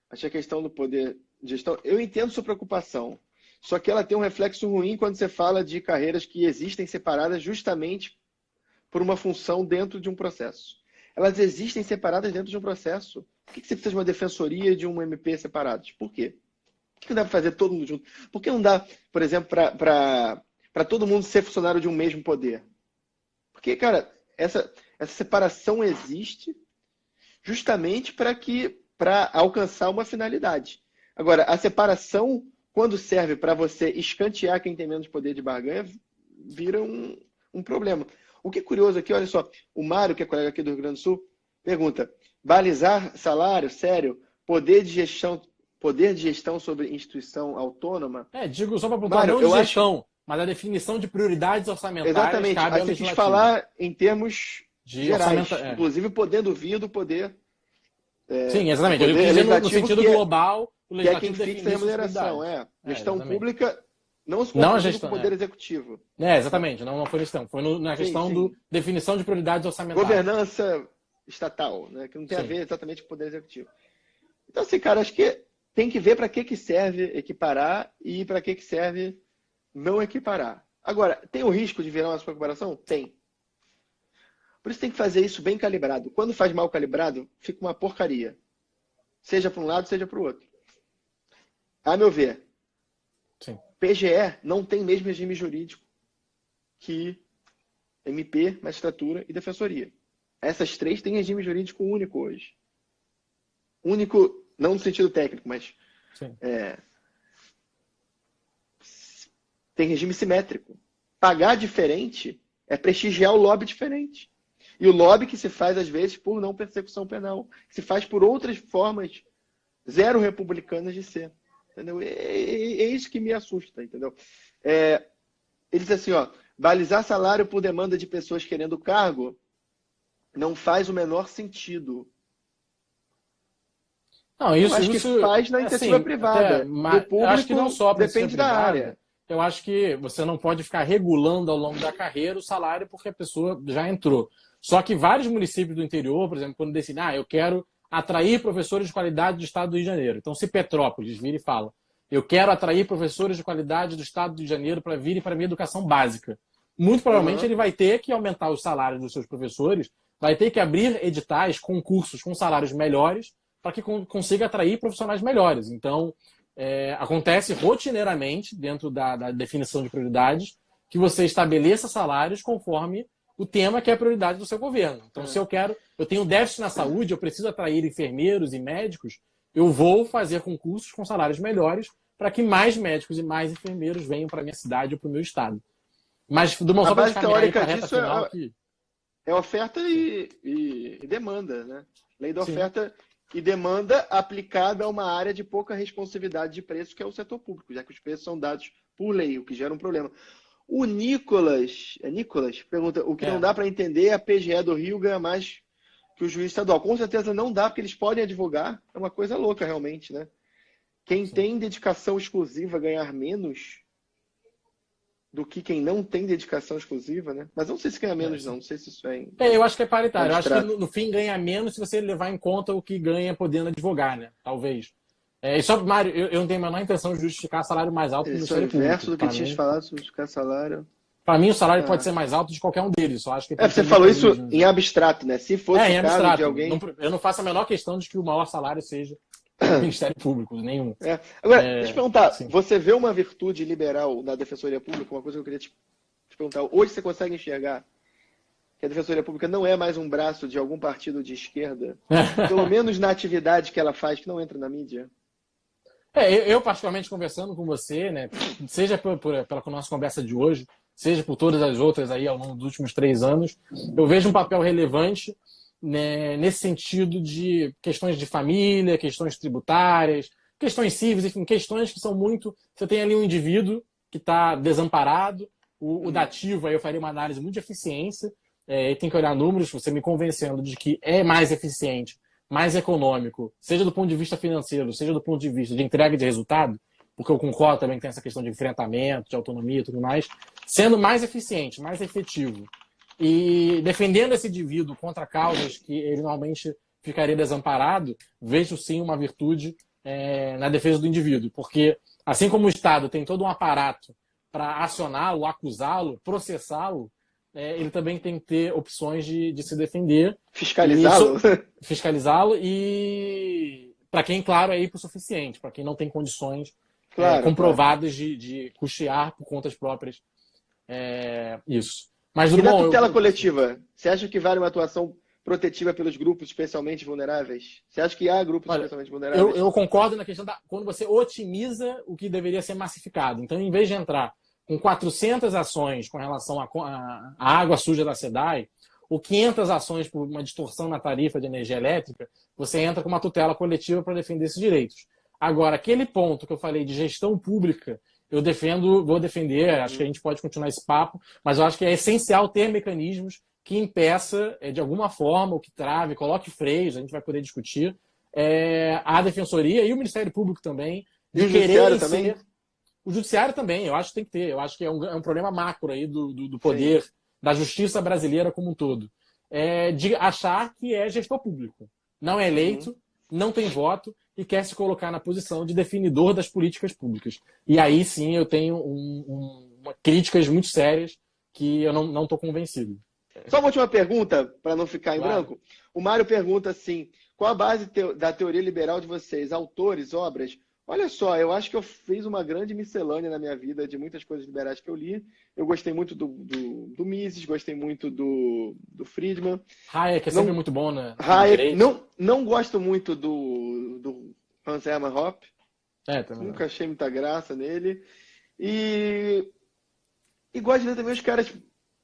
Acho que a questão do poder de gestão... Eu entendo sua preocupação, só que ela tem um reflexo ruim quando você fala de carreiras que existem separadas justamente por uma função dentro de um processo. Elas existem separadas dentro de um processo. Por que você precisa de uma defensoria e de um MP separados? Por quê? Por que não dá para fazer todo mundo junto? Por que não dá, por exemplo, para todo mundo ser funcionário de um mesmo poder? Porque, cara, essa separação existe justamente para alcançar uma finalidade. Agora, a separação, quando serve para você escantear quem tem menos poder de barganha, vira um problema. O que é curioso aqui, olha só, o Mário, que é colega aqui do Rio Grande do Sul, pergunta: balizar salário, sério, poder de gestão sobre instituição autônoma? Digo só para apontar, não de gestão, mas a definição de prioridades orçamentárias. Exatamente, cabe ao você quis legislativo. falar em termos gerais, orçamento, inclusive podendo vir do poder. Sim, exatamente. Eu quis dizer no sentido global, o que é legislativo quem fixa a remuneração. Gestão pública não se confunde com o poder executivo. Exatamente, não foi questão. Foi na questão da definição de prioridades orçamentárias. Governança estatal, né, que não tem a ver exatamente com o poder executivo. Então, assim, cara, acho que tem que ver para que serve equiparar e para que serve não equiparar. Agora, tem o risco de virar uma supercomparação? Tem. Por isso tem que fazer isso bem calibrado. Quando faz mal calibrado, fica uma porcaria. Seja para um lado, seja para o outro. A meu ver, sim. PGE não tem mesmo regime jurídico que MP, magistratura e defensoria. Essas três têm regime jurídico único hoje. Único, não no sentido técnico, mas tem regime simétrico. Pagar diferente é prestigiar o lobby diferente. E o lobby que se faz, às vezes, por não persecução penal. Que se faz por outras formas zero republicanas de ser. Entendeu? É isso que me assusta, entendeu? Ele diz assim, balizar salário por demanda de pessoas querendo cargo não faz o menor sentido. Não, isso acho que faz na iniciativa privada. Mas do público, eu acho que não só depende da área. Eu acho que você não pode ficar regulando ao longo da carreira o salário porque a pessoa já entrou. Só que vários municípios do interior, por exemplo, quando decidem, eu quero atrair professores de qualidade do Estado do Rio de Janeiro. Então, se Petrópolis vira e fala, eu quero atrair professores de qualidade do Estado do Rio de Janeiro para virem para a minha educação básica. Muito provavelmente ele vai ter que aumentar os salários dos seus professores, vai ter que abrir editais, concursos com salários melhores para que consiga atrair profissionais melhores. Então, acontece rotineiramente, dentro da definição de prioridades, que você estabeleça salários conforme o tema que é a prioridade do seu governo. Então, se eu tenho déficit na saúde, eu preciso atrair enfermeiros e médicos, eu vou fazer concursos com salários melhores para que mais médicos e mais enfermeiros venham para a minha cidade ou para o meu estado. Mas, do a base teórica disso é oferta e demanda, né? Lei da oferta e demanda aplicada a uma área de pouca responsividade de preço, que é o setor público, já que os preços são dados por lei, o que gera um problema. O Nicolas pergunta, o que não dá para entender é a PGE do Rio ganha mais que o juiz estadual. Com certeza não dá, porque eles podem advogar. É uma coisa louca, realmente, né? Quem tem dedicação exclusiva ganhar menos do que quem não tem dedicação exclusiva, né? Mas não sei se ganha menos, não sei se isso é... eu acho que é paritário. Eu acho que no fim ganha menos se você levar em conta o que ganha podendo advogar, né? Talvez. E só, Mário, eu não tenho a menor intenção de justificar salário mais alto do Ministério Público. Isso é o inverso do que tinha falado sobre justificar salário. Para mim, o salário pode ser mais alto de qualquer um deles. Só acho que você falou isso em abstrato, né? Se fosse em o caso abstrato. de alguém... Eu não faço a menor questão de que o maior salário seja do Ministério Público, nenhum. Agora, deixa eu te perguntar, você vê uma virtude liberal na Defensoria Pública? Uma coisa que eu queria te perguntar. Hoje você consegue enxergar que a Defensoria Pública não é mais um braço de algum partido de esquerda? Pelo menos na atividade que ela faz, que não entra na mídia? Eu particularmente conversando com você, né, seja pela nossa conversa de hoje, seja por todas as outras aí ao longo dos últimos 3 anos, eu vejo um papel relevante né, nesse sentido de questões de família, questões tributárias, questões cíveis, enfim, questões que são muito... Você tem ali um indivíduo que está desamparado, o dativo, aí eu faria uma análise muito de eficiência, e tem que olhar números, você me convencendo de que é mais eficiente, mais econômico, seja do ponto de vista financeiro, seja do ponto de vista de entrega de resultado, porque eu concordo também que tem essa questão de enfrentamento, de autonomia e tudo mais, sendo mais eficiente, mais efetivo, e defendendo esse indivíduo contra causas que ele normalmente ficaria desamparado, vejo sim uma virtude na defesa do indivíduo, porque assim como o Estado tem todo um aparato para acioná-lo, acusá-lo, processá-lo, ele também tem que ter opções de se defender. Fiscalizá-lo? Fiscalizá-lo e, para quem, claro, é hipossuficiente, para quem não tem condições comprovadas de custear por contas próprias isso. Mas, e na tutela coletiva, você acha que vale uma atuação protetiva pelos grupos especialmente vulneráveis? Você acha que há grupos especialmente vulneráveis? Eu concordo na questão quando você otimiza o que deveria ser massificado. Então, em vez de entrar com 400 ações com relação à água suja da SEDAI, ou 500 ações por uma distorção na tarifa de energia elétrica, você entra com uma tutela coletiva para defender esses direitos. Agora, aquele ponto que eu falei de gestão pública, eu vou defender, acho que a gente pode continuar esse papo, mas eu acho que é essencial ter mecanismos que impeça, de alguma forma, ou que trave, coloque freios, a gente vai poder discutir, a Defensoria e o Ministério Público também, de querer também? O Judiciário também, eu acho que tem que ter. Eu acho que é um problema macro aí do poder, da justiça brasileira como um todo. De achar que é gestor público. Não é eleito, não tem voto e quer se colocar na posição de definidor das políticas públicas. E aí sim eu tenho críticas muito sérias que eu não estou convencido. Só uma última pergunta, para não ficar em branco. O Mário pergunta assim, qual a base da teoria liberal de vocês? Autores, obras? Olha só, eu acho que eu fiz uma grande miscelânea na minha vida de muitas coisas liberais que eu li. Eu gostei muito do Mises, gostei muito do Friedman. Hayek é sempre muito bom, né? Hayek, não gosto muito do Hans Hermann Hoppe. Nunca achei muita graça nele. E gosto de ler também os caras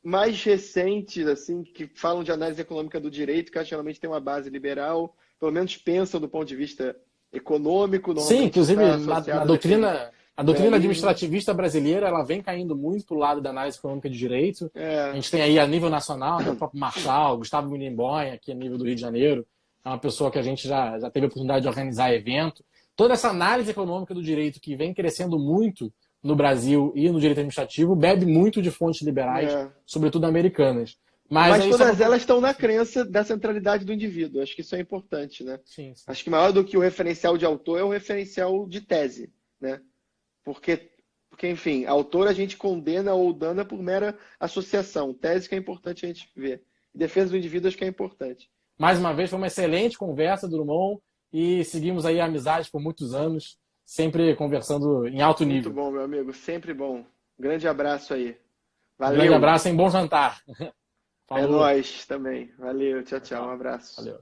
mais recentes, assim, que falam de análise econômica do direito, que geralmente tem uma base liberal, pelo menos pensam do ponto de vista econômico. Sim, inclusive a doutrina administrativista brasileira ela vem caindo muito para o lado da análise econômica de direito. A gente tem aí a nível nacional, o próprio Marçal, Gustavo Minemboim, aqui a nível do Rio de Janeiro, é uma pessoa que a gente já teve a oportunidade de organizar evento. Toda essa análise econômica do direito que vem crescendo muito no Brasil e no direito administrativo bebe muito de fontes liberais, sobretudo americanas. Mas todas elas estão na crença da centralidade do indivíduo. Acho que isso é importante, né? Sim. Acho que maior do que o referencial de autor é o referencial de tese, né? Porque, enfim, autor a gente condena ou dana por mera associação. Tese que é importante a gente ver. Defesa do indivíduo acho que é importante. Mais uma vez, foi uma excelente conversa, Drummond, e seguimos aí a amizade por muitos anos, sempre conversando em alto nível. Muito bom, meu amigo. Sempre bom. Grande abraço aí. Valeu. Grande abraço e bom jantar. Falou. É nóis também. Valeu. Tchau, tchau. Um abraço. Valeu.